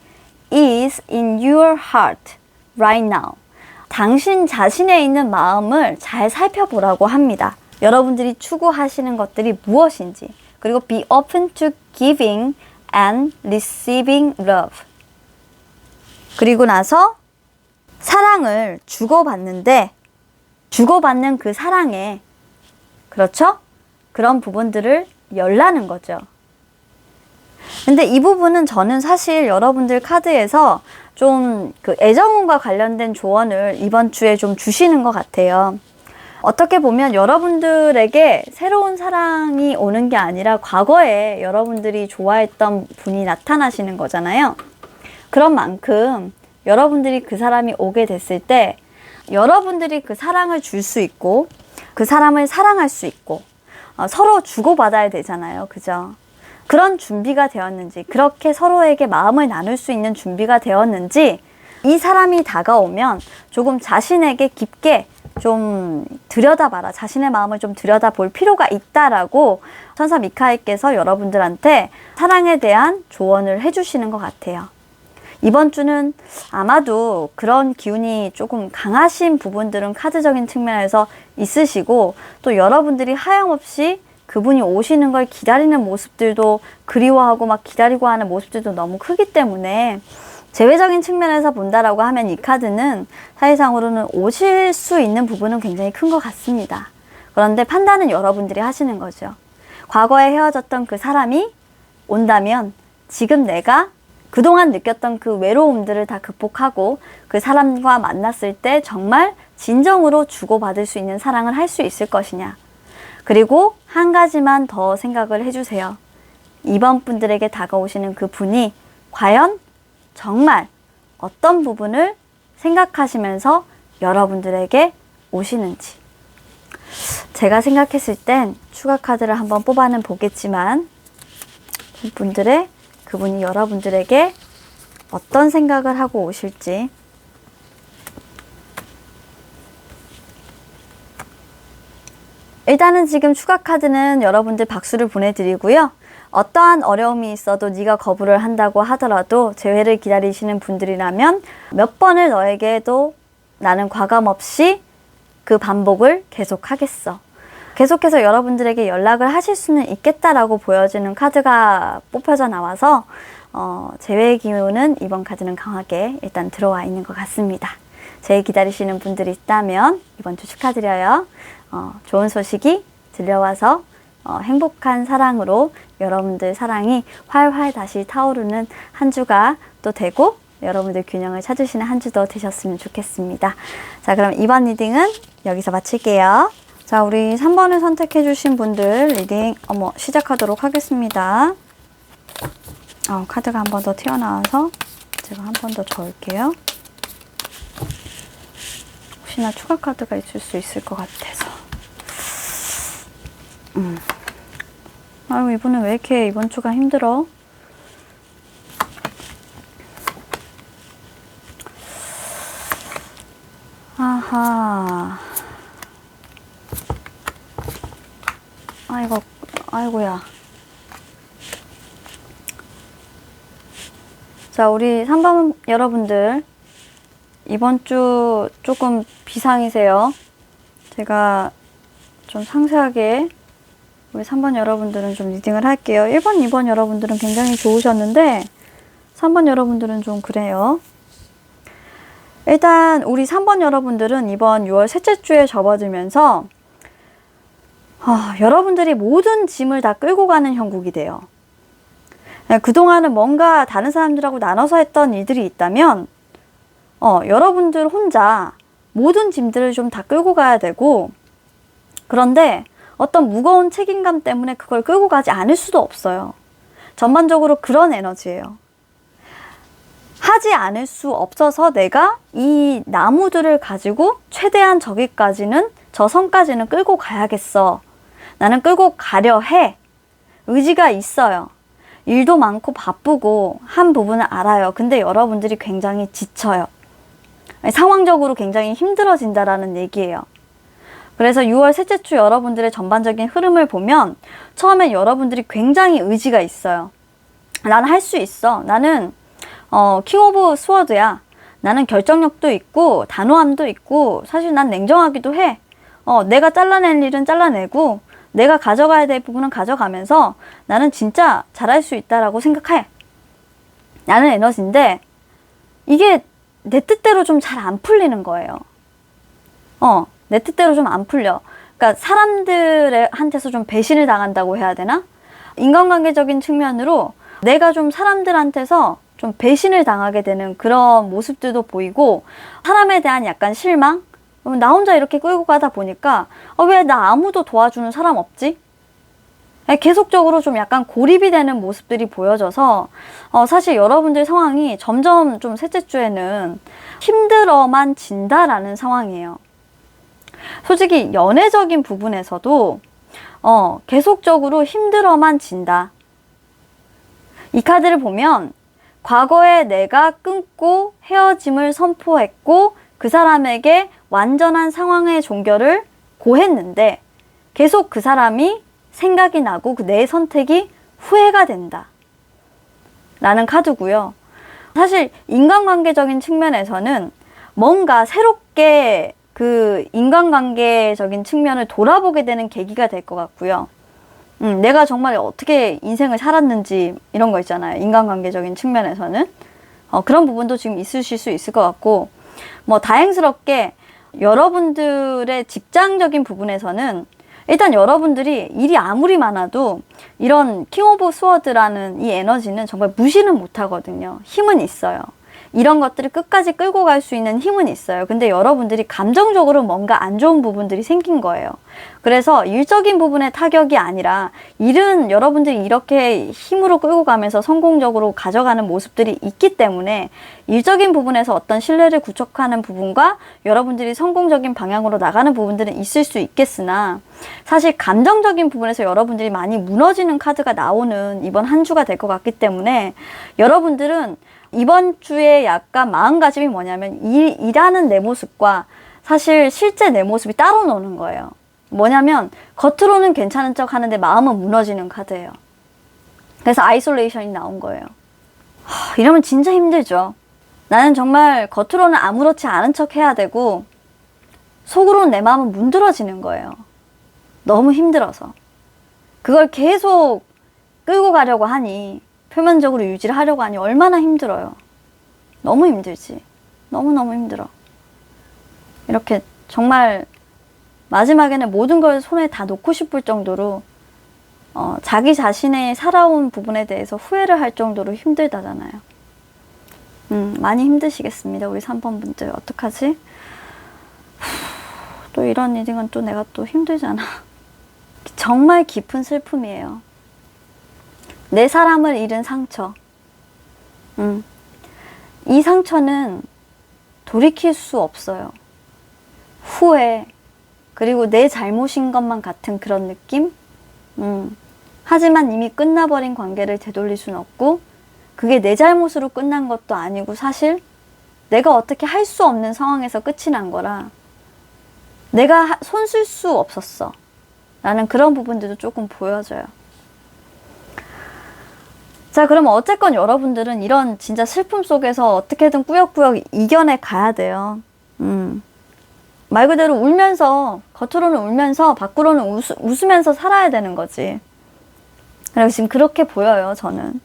is in your heart right now. 당신 자신에 있는 마음을 잘 살펴보라고 합니다. 여러분들이 추구하시는 것들이 무엇인지, 그리고 be open to giving and receiving love. 그리고 나서 사랑을 주고받는데 주고받는 그 사랑에, 그렇죠? 그런 부분들을 열라는 거죠. 근데 이 부분은 저는 사실 여러분들 카드에서 좀 그 애정운과 관련된 조언을 이번 주에 좀 주시는 것 같아요. 어떻게 보면 여러분들에게 새로운 사랑이 오는 게 아니라 과거에 여러분들이 좋아했던 분이 나타나시는 거잖아요. 그런 만큼 여러분들이 그 사람이 오게 됐을 때 여러분들이 그 사랑을 줄 수 있고 그 사람을 사랑할 수 있고 서로 주고받아야 되잖아요. 그죠? 그런 준비가 되었는지, 그렇게 서로에게 마음을 나눌 수 있는 준비가 되었는지, 이 사람이 다가오면 조금 자신에게 깊게 좀 들여다봐라, 자신의 마음을 좀 들여다볼 필요가 있다라고 천사 미카엘께서 여러분들한테 사랑에 대한 조언을 해주시는 것 같아요. 이번 주는 아마도 그런 기운이 조금 강하신 부분들은 카드적인 측면에서 있으시고, 또 여러분들이 하염없이 그분이 오시는 걸 기다리는 모습들도 그리워하고 막 기다리고 하는 모습들도 너무 크기 때문에 재회적인 측면에서 본다라고 하면 이 카드는 사실상으로는 오실 수 있는 부분은 굉장히 큰 것 같습니다. 그런데 판단은 여러분들이 하시는 거죠. 과거에 헤어졌던 그 사람이 온다면 지금 내가 그동안 느꼈던 그 외로움들을 다 극복하고 그 사람과 만났을 때 정말 진정으로 주고받을 수 있는 사랑을 할 수 있을 것이냐. 그리고 한 가지만 더 생각을 해주세요. 이번 분들에게 다가오시는 그 분이 과연 정말 어떤 부분을 생각하시면서 여러분들에게 오시는지. 제가 생각했을 땐 추가 카드를 한번 뽑아는 보겠지만 그분이 여러분들에게 어떤 생각을 하고 오실지. 일단은 지금 추가 카드는 여러분들 박수를 보내드리고요. 어떠한 어려움이 있어도 네가 거부를 한다고 하더라도 재회를 기다리시는 분들이라면 몇 번을 너에게도 나는 과감없이 그 반복을 계속하겠어. 계속해서 여러분들에게 연락을 하실 수는 있겠다라고 보여지는 카드가 뽑혀져 나와서 재회의 기운은 이번 카드는 강하게 일단 들어와 있는 것 같습니다. 재회 기다리시는 분들이 있다면 이번 주 축하드려요. 좋은 소식이 들려와서 행복한 사랑으로 여러분들 사랑이 활활 다시 타오르는 한 주가 또 되고 여러분들 균형을 찾으시는 한 주도 되셨으면 좋겠습니다. 자, 그럼 이번 리딩은 여기서 마칠게요. 자, 우리 3번을 선택해 주신 분들 리딩 시작하도록 하겠습니다. 카드가 한 번 더 튀어나와서 제가 한 번 더 저을게요. 혹시나 추가 카드가 있을 수 있을 것 같아서. 아유, 이분은 왜 이렇게 이번 주가 힘들어? 아하. 아이고야. 자, 우리 3번 여러분들, 이번 주 조금 비상이세요. 제가 좀 상세하게 우리 3번 여러분들은 좀 리딩을 할게요. 1번, 2번 여러분들은 굉장히 좋으셨는데 3번 여러분들은 좀 그래요. 일단 우리 3번 여러분들은 이번 6월 셋째 주에 접어들면서 여러분들이 모든 짐을 다 끌고 가는 형국이 돼요. 그동안은 뭔가 다른 사람들하고 나눠서 했던 일들이 있다면 여러분들 혼자 모든 짐들을 좀 다 끌고 가야 되고, 그런데 어떤 무거운 책임감 때문에 그걸 끌고 가지 않을 수도 없어요. 전반적으로 그런 에너지예요. 하지 않을 수 없어서 내가 이 나무들을 가지고 최대한 저기까지는, 저 선까지는 끌고 가야겠어. 나는 끌고 가려 해. 의지가 있어요. 일도 많고 바쁘고 한 부분은 알아요. 근데 여러분들이 굉장히 지쳐요. 상황적으로 굉장히 힘들어진다라는 얘기예요. 그래서 6월 셋째 주 여러분들의 전반적인 흐름을 보면 처음엔 여러분들이 굉장히 의지가 있어요. 나는 할 수 있어. 나는 킹 오브 스워드야. 나는 결정력도 있고 단호함도 있고 사실 난 냉정하기도 해. 내가 잘라낼 일은 잘라내고 내가 가져가야 될 부분은 가져가면서 나는 진짜 잘할 수 있다라고 생각해. 나는 에너지인데 이게 내 뜻대로 좀 잘 안 풀리는 거예요. 내 뜻대로 좀 안 풀려. 그러니까 사람들한테서 좀 배신을 당한다고 해야 되나? 인간관계적인 측면으로 내가 좀 사람들한테서 좀 배신을 당하게 되는 그런 모습들도 보이고, 사람에 대한 약간 실망? 나 혼자 이렇게 끌고 가다 보니까 왜 나 아무도 도와주는 사람 없지? 계속적으로 좀 약간 고립이 되는 모습들이 보여져서 사실 여러분들 상황이 점점 좀 셋째 주에는 힘들어만 진다라는 상황이에요. 솔직히 연애적인 부분에서도 계속적으로 힘들어만 진다. 이 카드를 보면 과거에 내가 끊고 헤어짐을 선포했고 그 사람에게 완전한 상황의 종결을 고했는데 계속 그 사람이 생각이 나고 내 선택이 후회가 된다 라는 카드고요. 사실 인간관계적인 측면에서는 뭔가 새롭게 그 인간관계적인 측면을 돌아보게 되는 계기가 될 것 같고요. 내가 정말 어떻게 인생을 살았는지 이런 거 있잖아요. 인간관계적인 측면에서는 그런 부분도 지금 있으실 수 있을 것 같고, 다행스럽게 여러분들의 직장적인 부분에서는 일단 여러분들이 일이 아무리 많아도 이런 킹 오브 스워드라는 이 에너지는 정말 무시는 못 하거든요. 힘은 있어요. 이런 것들을 끝까지 끌고 갈 수 있는 힘은 있어요. 근데 여러분들이 감정적으로 뭔가 안 좋은 부분들이 생긴 거예요. 그래서 일적인 부분의 타격이 아니라 일은 여러분들이 이렇게 힘으로 끌고 가면서 성공적으로 가져가는 모습들이 있기 때문에 일적인 부분에서 어떤 신뢰를 구축하는 부분과 여러분들이 성공적인 방향으로 나가는 부분들은 있을 수 있겠으나 사실 감정적인 부분에서 여러분들이 많이 무너지는 카드가 나오는 이번 한 주가 될 것 같기 때문에 여러분들은 이번 주에 약간 마음가짐이 뭐냐면 일하는 내 모습과 사실 실제 내 모습이 따로 노는 거예요. 뭐냐면 겉으로는 괜찮은 척 하는데 마음은 무너지는 카드예요. 그래서 아이솔레이션이 나온 거예요. 이러면 진짜 힘들죠. 나는 정말 겉으로는 아무렇지 않은 척 해야 되고 속으로는 내 마음은 문드러지는 거예요. 너무 힘들어서. 그걸 계속 끌고 가려고 하니, 표면적으로 유지를 하려고 하니 얼마나 힘들어요. 너무 힘들지. 너무너무 힘들어. 이렇게 정말 마지막에는 모든 걸 손에 다 놓고 싶을 정도로 자기 자신의 살아온 부분에 대해서 후회를 할 정도로 힘들다잖아요. 많이 힘드시겠습니다. 우리 3번 분들. 어떡하지? 또 이런 리딩은 또 내가 또 힘들잖아. 정말 깊은 슬픔이에요. 내 사람을 잃은 상처. 이 상처는 돌이킬 수 없어요. 후회, 그리고 내 잘못인 것만 같은 그런 느낌? 하지만 이미 끝나버린 관계를 되돌릴 수는 없고, 그게 내 잘못으로 끝난 것도 아니고, 사실 내가 어떻게 할 수 없는 상황에서 끝이 난 거라, 내가 손쓸 수 없었어 라는 그런 부분들도 조금 보여져요. 자, 그럼 어쨌건 여러분들은 이런 진짜 슬픔 속에서 어떻게든 꾸역꾸역 이겨내 가야 돼요. 말 그대로 울면서, 겉으로는 울면서 밖으로는 웃으면서 살아야 되는 거지. 그리고 지금 그렇게 보여요, 저는.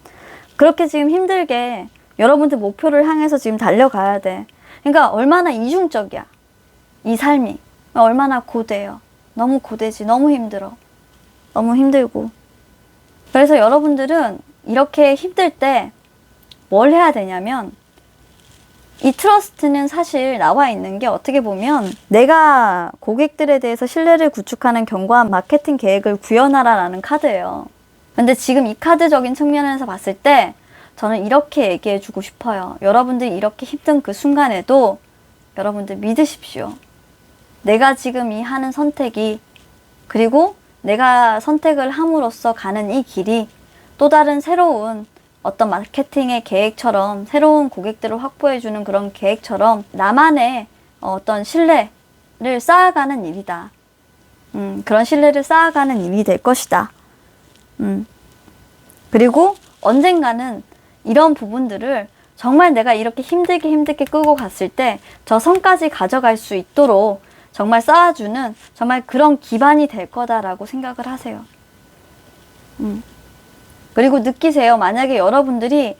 그렇게 지금 힘들게 여러분들 목표를 향해서 지금 달려가야 돼. 그러니까 얼마나 이중적이야, 이 삶이. 얼마나 고돼요. 너무 고되지. 너무 힘들어. 너무 힘들고. 그래서 여러분들은 이렇게 힘들 때 뭘 해야 되냐면, 이 트러스트는 사실 나와 있는 게 어떻게 보면 내가 고객들에 대해서 신뢰를 구축하는 견고한 마케팅 계획을 구현하라라는 카드예요. 근데 지금 이 카드적인 측면에서 봤을 때 저는 이렇게 얘기해 주고 싶어요. 여러분들이 이렇게 힘든 그 순간에도 여러분들 믿으십시오. 내가 지금 이 하는 선택이, 그리고 내가 선택을 함으로써 가는 이 길이 또 다른 새로운 어떤 마케팅의 계획처럼, 새로운 고객들을 확보해주는 그런 계획처럼 나만의 어떤 신뢰를 쌓아가는 일이다. 그런 신뢰를 쌓아가는 일이 될 것이다. 그리고 언젠가는 이런 부분들을 정말 내가 이렇게 힘들게 끌고 갔을 때 저 선까지 가져갈 수 있도록 정말 쌓아주는 정말 그런 기반이 될 거다라고 생각을 하세요. 그리고 느끼세요. 만약에 여러분들이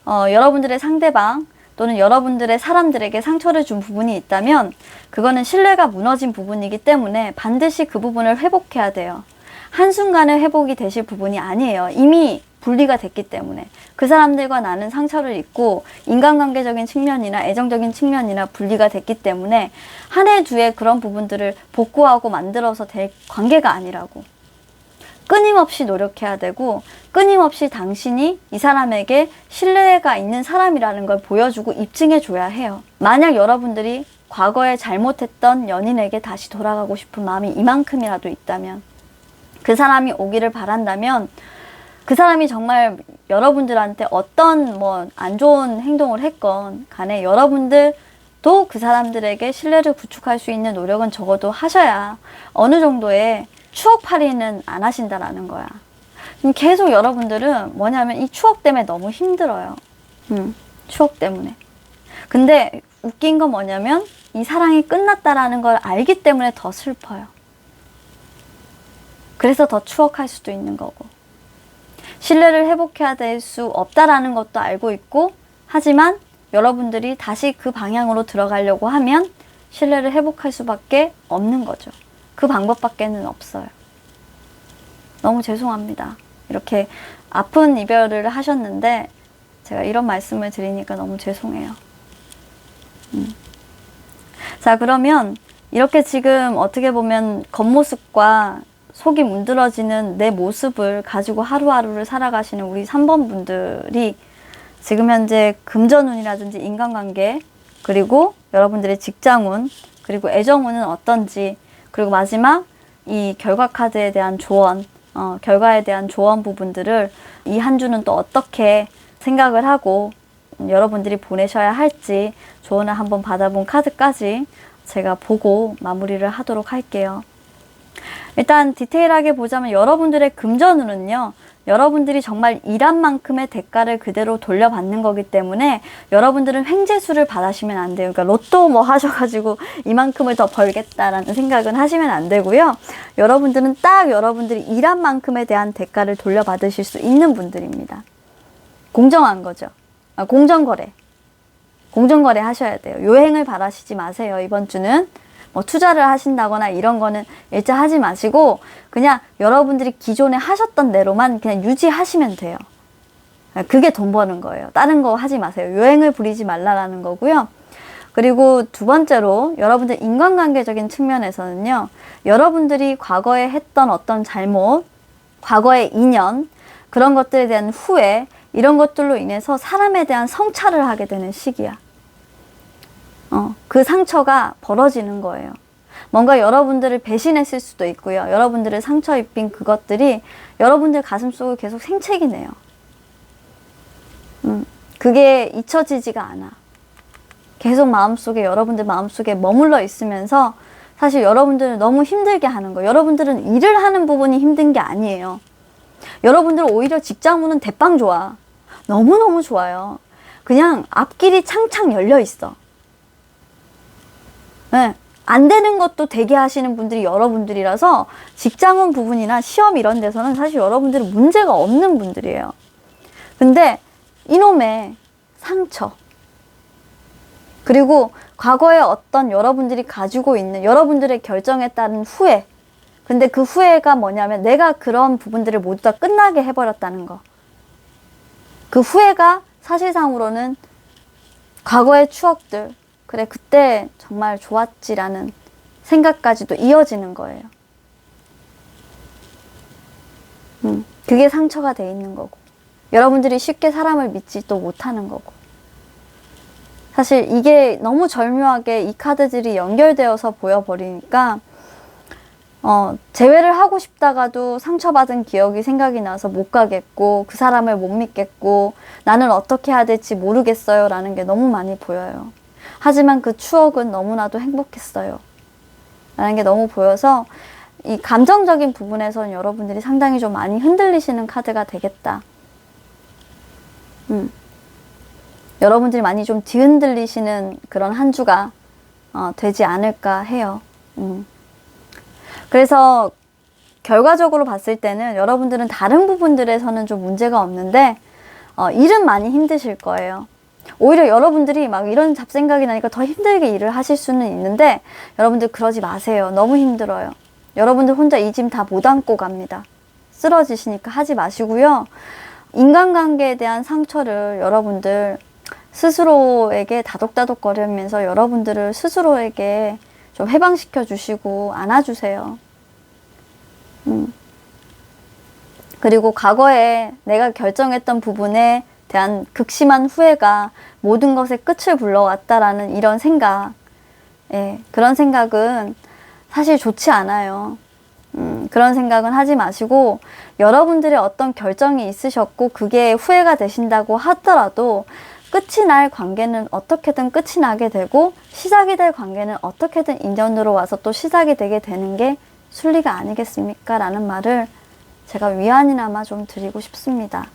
여러분들의 상대방 또는 여러분들의 사람들에게 상처를 준 부분이 있다면 그거는 신뢰가 무너진 부분이기 때문에 반드시 그 부분을 회복해야 돼요. 한순간에 회복이 되실 부분이 아니에요. 이미 분리가 됐기 때문에. 그 사람들과 나는 상처를 입고 인간관계적인 측면이나 애정적인 측면이나 분리가 됐기 때문에 한 해 두 해 그런 부분들을 복구하고 만들어서 될 관계가 아니라고. 끊임없이 노력해야 되고, 끊임없이 당신이 이 사람에게 신뢰가 있는 사람이라는 걸 보여주고 입증해 줘야 해요. 만약 여러분들이 과거에 잘못했던 연인에게 다시 돌아가고 싶은 마음이 이만큼이라도 있다면, 그 사람이 오기를 바란다면, 그 사람이 정말 여러분들한테 어떤 안 좋은 행동을 했건 간에 여러분들도 그 사람들에게 신뢰를 구축할 수 있는 노력은 적어도 하셔야 어느 정도의 추억팔이는 안 하신다라는 거야. 계속 여러분들은 뭐냐면 이 추억 때문에 너무 힘들어요. 추억 때문에. 근데 웃긴 건 뭐냐면 이 사랑이 끝났다라는 걸 알기 때문에 더 슬퍼요. 그래서 더 추억할 수도 있는 거고. 신뢰를 회복해야 될 수 없다라는 것도 알고 있고, 하지만 여러분들이 다시 그 방향으로 들어가려고 하면 신뢰를 회복할 수밖에 없는 거죠. 그 방법밖에는 없어요. 너무 죄송합니다. 이렇게 아픈 이별을 하셨는데 제가 이런 말씀을 드리니까 너무 죄송해요. 자, 그러면 이렇게 지금 어떻게 보면 겉모습과 속이 문드러지는 내 모습을 가지고 하루하루를 살아가시는 우리 3번 분들이 지금 현재 금전운이라든지 인간관계, 그리고 여러분들의 직장운, 그리고 애정운은 어떤지, 그리고 마지막 이 결과 카드에 대한 조언, 결과에 대한 조언 부분들을 이 한 주는 또 어떻게 생각을 하고 여러분들이 보내셔야 할지 조언을 한번 받아본 카드까지 제가 보고 마무리를 하도록 할게요. 일단 디테일하게 보자면 여러분들의 금전운은요, 여러분들이 정말 일한 만큼의 대가를 그대로 돌려받는 거기 때문에 여러분들은 횡재수를 받으시면 안 돼요. 그러니까 로또 뭐 하셔가지고 이만큼을 더 벌겠다라는 생각은 하시면 안 되고요. 여러분들은 딱 여러분들이 일한 만큼에 대한 대가를 돌려받으실 수 있는 분들입니다. 공정한 거죠. 공정거래. 공정거래 하셔야 돼요. 요행을 바라시지 마세요. 이번 주는. 뭐 투자를 하신다거나 이런 거는 일자 하지 마시고 그냥 여러분들이 기존에 하셨던 대로만 그냥 유지하시면 돼요. 그게 돈 버는 거예요. 다른 거 하지 마세요. 요행을 부리지 말라라는 거고요. 그리고 두 번째로 여러분들 인간관계적인 측면에서는요, 여러분들이 과거에 했던 어떤 잘못, 과거의 인연, 그런 것들에 대한 후회, 이런 것들로 인해서 사람에 대한 성찰을 하게 되는 시기야. 그 상처가 벌어지는 거예요. 뭔가 여러분들을 배신했을 수도 있고요. 여러분들을 상처 입힌 그것들이 여러분들 가슴속을 계속 생채기네요. 그게 잊혀지지가 않아. 계속 마음속에, 여러분들 마음속에 머물러 있으면서 사실 여러분들을 너무 힘들게 하는 거예요. 여러분들은 일을 하는 부분이 힘든 게 아니에요. 여러분들은 오히려 직장운은 대빵 좋아. 너무너무 좋아요. 그냥 앞길이 창창 열려 있어. 네, 안 되는 것도 되게 하시는 분들이 여러분들이라서 직장운 부분이나 시험 이런 데서는 사실 여러분들은 문제가 없는 분들이에요. 근데 이놈의 상처, 그리고 과거에 어떤 여러분들이 가지고 있는 여러분들의 결정에 따른 후회, 근데 그 후회가 뭐냐면 내가 그런 부분들을 모두 다 끝나게 해버렸다는 거. 그 후회가 사실상으로는 과거의 추억들, 그래 그때 정말 좋았지라는 생각까지도 이어지는 거예요. 그게 상처가 돼 있는 거고, 여러분들이 쉽게 사람을 믿지 또 못하는 거고. 사실 이게 너무 절묘하게 이 카드들이 연결되어서 보여버리니까 재회를 하고 싶다가도 상처받은 기억이 생각이 나서 못 가겠고, 그 사람을 못 믿겠고, 나는 어떻게 해야 될지 모르겠어요 라는 게 너무 많이 보여요. 하지만 그 추억은 너무나도 행복했어요 라는 게 너무 보여서 이 감정적인 부분에서는 여러분들이 상당히 좀 많이 흔들리시는 카드가 되겠다. 여러분들이 많이 좀 뒤흔들리시는 그런 한 주가 되지 않을까 해요. 그래서 결과적으로 봤을 때는 여러분들은 다른 부분들에서는 좀 문제가 없는데 일은 많이 힘드실 거예요. 오히려 여러분들이 막 이런 잡생각이 나니까 더 힘들게 일을 하실 수는 있는데 여러분들 그러지 마세요. 너무 힘들어요. 여러분들 혼자 이 짐 다 못 안고 갑니다. 쓰러지시니까 하지 마시고요. 인간관계에 대한 상처를 여러분들 스스로에게 다독다독거리면서 여러분들을 스스로에게 좀 해방시켜 주시고 안아주세요. 그리고 과거에 내가 결정했던 부분에 대한 극심한 후회가 모든 것의 끝을 불러왔다라는 이런 생각, 그런 생각은 사실 좋지 않아요. 그런 생각은 하지 마시고 여러분들의 어떤 결정이 있으셨고 그게 후회가 되신다고 하더라도 끝이 날 관계는 어떻게든 끝이 나게 되고 시작이 될 관계는 어떻게든 인연으로 와서 또 시작이 되게 되는 게 순리가 아니겠습니까? 라는 말을 제가 위안이나마 좀 드리고 싶습니다.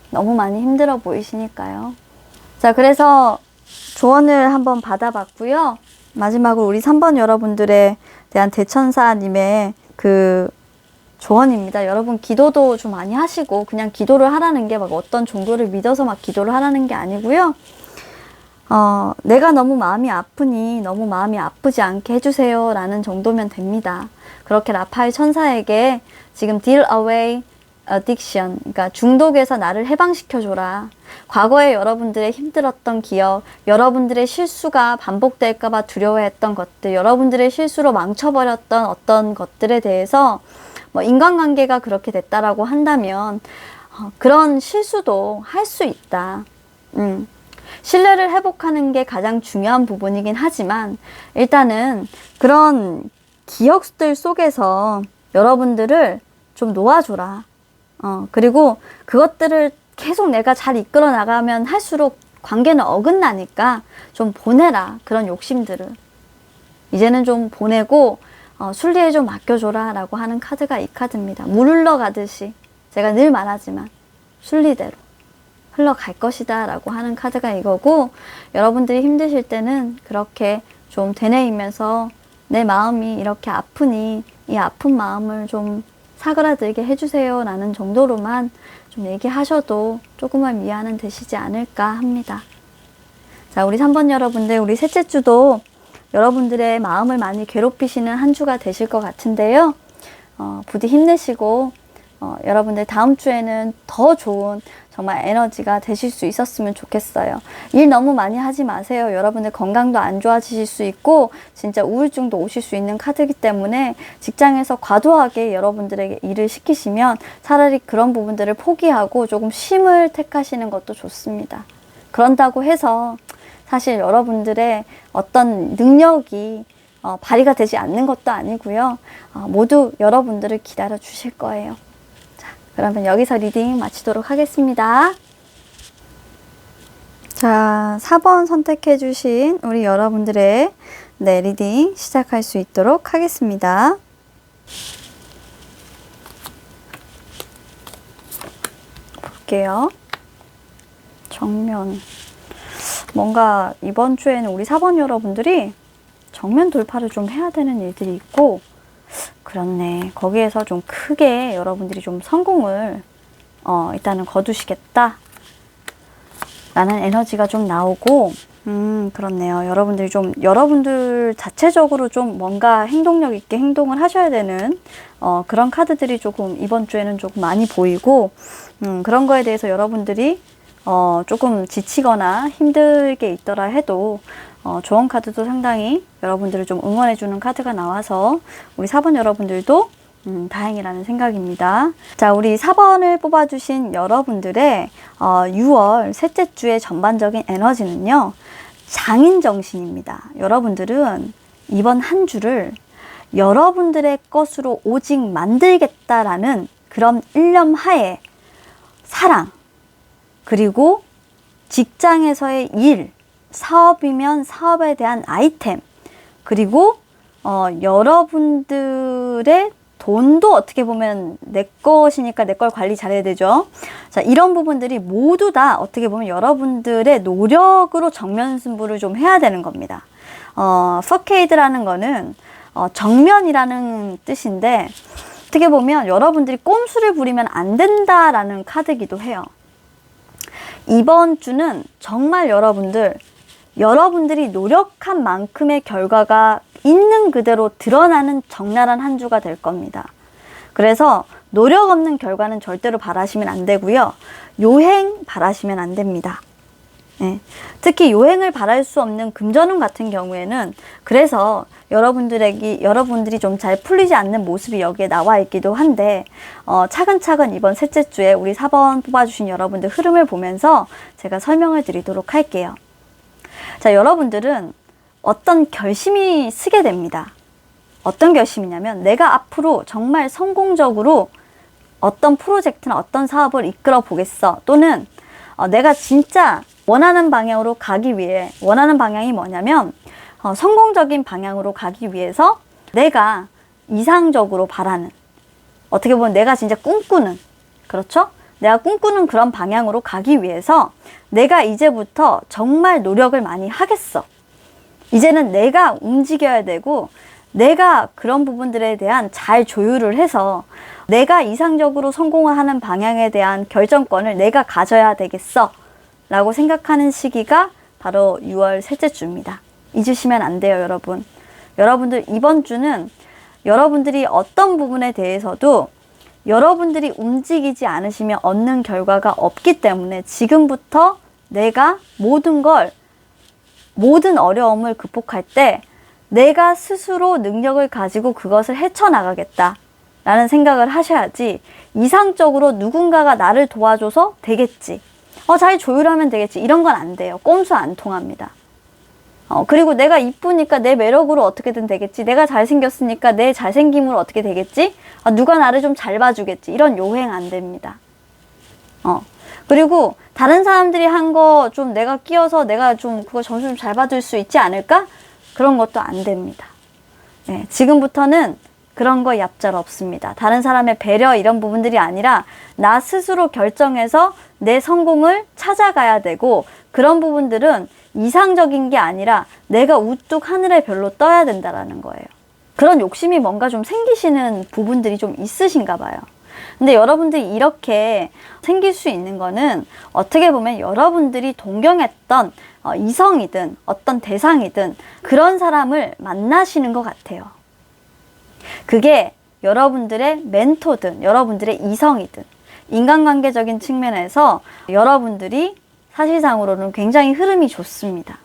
너무 많이 힘들어 보이시니까요. 자, 그래서 조언을 한번 받아봤고요. 마지막으로 우리 3번 여러분들에 대한 대천사님의 그 조언입니다. 여러분 기도도 좀 많이 하시고 그냥 기도를 하라는 게 막 어떤 종교를 믿어서 막 기도를 하라는 게 아니고요. 내가 너무 마음이 아프니 너무 마음이 아프지 않게 해주세요 라는 정도면 됩니다. 그렇게 라파엘 천사에게 지금 deal away addiction, 그러니까 중독에서 나를 해방시켜줘라. 과거에 여러분들의 힘들었던 기억, 여러분들의 실수가 반복될까봐 두려워했던 것들, 여러분들의 실수로 망쳐버렸던 어떤 것들에 대해서 뭐 인간관계가 그렇게 됐다라고 한다면 그런 실수도 할 수 있다. 신뢰를 회복하는 게 가장 중요한 부분이긴 하지만 일단은 그런 기억들 속에서 여러분들을 좀 놓아줘라. 그리고 그것들을 계속 내가 잘 이끌어 나가면 할수록 관계는 어긋나니까 좀 보내라. 그런 욕심들을. 이제는 좀 보내고 순리에 좀 맡겨줘라 라고 하는 카드가 이 카드입니다. 물 흘러가듯이 제가 늘 말하지만 순리대로 흘러갈 것이다 라고 하는 카드가 이거고, 여러분들이 힘드실 때는 그렇게 좀 되뇌이면서 내 마음이 이렇게 아프니 이 아픈 마음을 좀 사그라들게 해주세요 라는 정도로만 좀 얘기하셔도 조금만 위안은 되시지 않을까 합니다. 자, 우리 3번 여러분들, 우리 셋째 주도 여러분들의 마음을 많이 괴롭히시는 한 주가 되실 것 같은데요. 부디 힘내시고 여러분들 다음 주에는 더 좋은 정말 에너지가 되실 수 있었으면 좋겠어요. 일 너무 많이 하지 마세요. 여러분들 건강도 안 좋아지실 수 있고 진짜 우울증도 오실 수 있는 카드이기 때문에 직장에서 과도하게 여러분들에게 일을 시키시면 차라리 그런 부분들을 포기하고 조금 쉼을 택하시는 것도 좋습니다. 그런다고 해서 사실 여러분들의 어떤 능력이 발휘가 되지 않는 것도 아니고요. 모두 여러분들을 기다려 주실 거예요. 그러면 여기서 리딩 마치도록 하겠습니다. 자, 4번 선택해 주신 우리 여러분들의 리딩 시작할 수 있도록 하겠습니다. 볼게요. 정면. 뭔가 이번 주에는 우리 4번 여러분들이 정면 돌파를 좀 해야 되는 일들이 있고, 그렇네. 거기에서 좀 크게 여러분들이 좀 성공을 일단은 거두시겠다 라는 에너지가 좀 나오고, 그렇네요. 여러분들이 좀 여러분들 자체적으로 좀 뭔가 행동력 있게 행동을 하셔야 되는 그런 카드들이 조금 이번 주에는 조금 많이 보이고, 그런 거에 대해서 여러분들이 조금 지치거나 힘들게 있더라 해도 좋은 카드도 상당히 여러분들을 좀 응원해주는 카드가 나와서 우리 4번 여러분들도 다행이라는 생각입니다. 자, 우리 4번을 뽑아주신 여러분들의 6월 셋째 주의 전반적인 에너지는요, 장인정신입니다. 여러분들은 이번 한 주를 여러분들의 것으로 오직 만들겠다라는 그런 일념 하에 사랑, 그리고 직장에서의 일, 사업이면 사업에 대한 아이템, 그리고 여러분들의 돈도 어떻게 보면 내 것이니까 내 걸 관리 잘해야 되죠. 자, 이런 부분들이 모두 다 어떻게 보면 여러분들의 노력으로 정면 승부를 좀 해야 되는 겁니다. 퍼케이드라는 거는 정면이라는 뜻인데, 어떻게 보면 여러분들이 꼼수를 부리면 안 된다라는 카드이기도 해요. 이번 주는 정말 여러분들이 노력한 만큼의 결과가 있는 그대로 드러나는 적나라한 한 주가 될 겁니다. 그래서 노력 없는 결과는 절대로 바라시면 안 되고요. 요행 바라시면 안 됩니다. 네. 특히 요행을 바랄 수 없는 금전운 같은 경우에는 그래서 여러분들이 좀 잘 풀리지 않는 모습이 여기에 나와 있기도 한데, 차근차근 이번 셋째 주에 우리 4번 뽑아주신 여러분들 흐름을 보면서 제가 설명을 드리도록 할게요. 자, 여러분들은 어떤 결심이 쓰게 됩니다. 어떤 결심이냐면, 내가 앞으로 정말 성공적으로 어떤 프로젝트나 어떤 사업을 이끌어 보겠어. 또는 내가 진짜 원하는 방향으로 가기 위해, 원하는 방향이 뭐냐면 성공적인 방향으로 가기 위해서 내가 이상적으로 바라는, 어떻게 보면 내가 진짜 꿈꾸는, 그렇죠? 내가 꿈꾸는 그런 방향으로 가기 위해서 내가 이제부터 정말 노력을 많이 하겠어. 이제는 내가 움직여야 되고 내가 그런 부분들에 대한 잘 조율을 해서 내가 이상적으로 성공을 하는 방향에 대한 결정권을 내가 가져야 되겠어 라고 생각하는 시기가 바로 6월 셋째 주입니다. 잊으시면 안 돼요, 여러분. 여러분들 이번 주는 여러분들이 어떤 부분에 대해서도 여러분들이 움직이지 않으시면 얻는 결과가 없기 때문에 지금부터 내가 모든 어려움을 극복할 때 내가 스스로 능력을 가지고 그것을 헤쳐나가겠다 라는 생각을 하셔야지, 이상적으로 누군가가 나를 도와줘서 되겠지, 잘 조율하면 되겠지, 이런 건 안 돼요. 꼼수 안 통합니다. 그리고 내가 이쁘니까 내 매력으로 어떻게든 되겠지, 내가 잘생겼으니까 내 잘생김으로 어떻게 되겠지, 누가 나를 좀 잘 봐주겠지, 이런 요행 안 됩니다. 그리고 다른 사람들이 한 거 좀 내가 끼어서 내가 좀 그거 점수 좀 잘 받을 수 있지 않을까? 그런 것도 안 됩니다. 네, 지금부터는 그런 거 얍잘 없습니다. 다른 사람의 배려 이런 부분들이 아니라 나 스스로 결정해서 내 성공을 찾아가야 되고, 그런 부분들은 이상적인 게 아니라 내가 우뚝 하늘에 별로 떠야 된다라는 거예요. 그런 욕심이 뭔가 좀 생기시는 부분들이 좀 있으신가 봐요. 근데 여러분들이 이렇게 생길 수 있는 거는 어떻게 보면 여러분들이 동경했던 이성이든 어떤 대상이든 그런 사람을 만나시는 것 같아요. 그게 여러분들의 멘토든 여러분들의 이성이든 인간관계적인 측면에서 여러분들이 사실상으로는 굉장히 흐름이 좋습니다.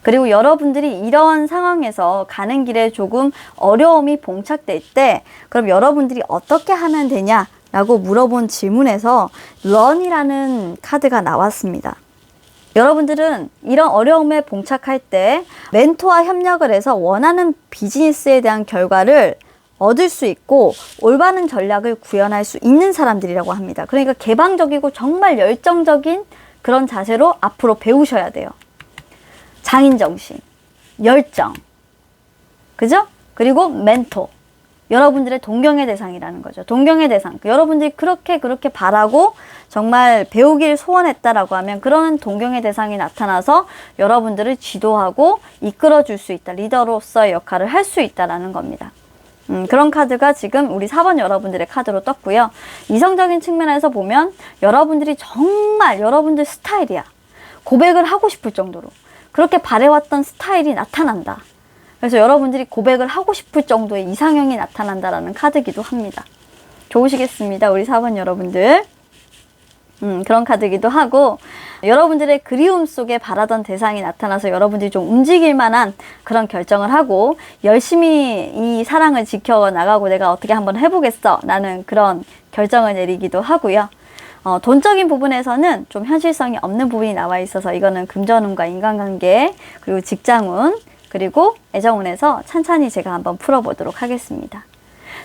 그리고 여러분들이 이런 상황에서 가는 길에 조금 어려움이 봉착될 때 그럼 여러분들이 어떻게 하면 되냐 라고 물어본 질문에서 런이라는 카드가 나왔습니다. 여러분들은 이런 어려움에 봉착할 때 멘토와 협력을 해서 원하는 비즈니스에 대한 결과를 얻을 수 있고 올바른 전략을 구현할 수 있는 사람들이라고 합니다. 그러니까 개방적이고 정말 열정적인 그런 자세로 앞으로 배우셔야 돼요. 장인정신, 열정, 그죠? 그리고 멘토, 여러분들의 동경의 대상이라는 거죠. 동경의 대상, 여러분들이 그렇게 바라고 정말 배우길 소원했다라고 하면 그런 동경의 대상이 나타나서 여러분들을 지도하고 이끌어줄 수 있다, 리더로서의 역할을 할 수 있다라는 겁니다. 그런 카드가 지금 우리 4번 여러분들의 카드로 떴고요. 이성적인 측면에서 보면 여러분들이 정말 여러분들 스타일이야. 고백을 하고 싶을 정도로 그렇게 바래왔던 스타일이 나타난다. 그래서 여러분들이 고백을 하고 싶을 정도의 이상형이 나타난다라는 카드기도 합니다. 좋으시겠습니다, 우리 4번 여러분들. 그런 카드기도 하고, 여러분들의 그리움 속에 바라던 대상이 나타나서 여러분들이 좀 움직일 만한 그런 결정을 하고 열심히 이 사랑을 지켜나가고 내가 어떻게 한번 해보겠어 라는 그런 결정을 내리기도 하고요. 돈적인 부분에서는 좀 현실성이 없는 부분이 나와 있어서 이거는 금전운과 인간관계, 그리고 직장운, 그리고 애정운에서 찬찬히 제가 한번 풀어보도록 하겠습니다.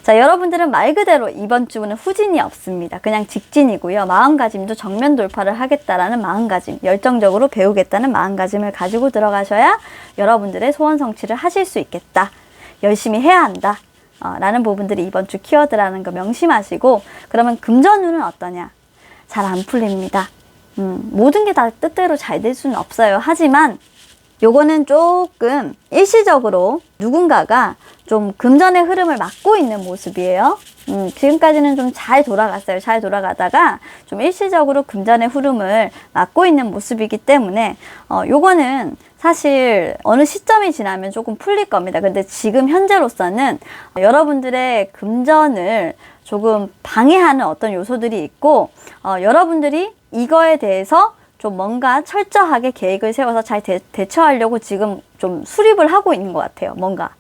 자, 여러분들은 말 그대로 이번 주는 후진이 없습니다. 그냥 직진이고요. 마음가짐도 정면 돌파를 하겠다라는 마음가짐, 열정적으로 배우겠다는 마음가짐을 가지고 들어가셔야 여러분들의 소원 성취를 하실 수 있겠다. 열심히 해야 한다. 라는 부분들이 이번 주 키워드라는 거 명심하시고, 그러면 금전운은 어떠냐? 잘 안 풀립니다. 모든 게 다 뜻대로 잘 될 수는 없어요. 하지만 요거는 조금 일시적으로 누군가가 좀 금전의 흐름을 막고 있는 모습이에요. 지금까지는 좀 잘 돌아갔어요. 잘 돌아가다가 좀 일시적으로 금전의 흐름을 막고 있는 모습이기 때문에 요거는 사실 어느 시점이 지나면 조금 풀릴 겁니다. 근데 지금 현재로서는 여러분들의 금전을 조금 방해하는 어떤 요소들이 있고, 여러분들이 이거에 대해서 좀 뭔가 철저하게 계획을 세워서 잘 대처하려고 지금 좀 수립을 하고 있는 것 같아요. 뭔가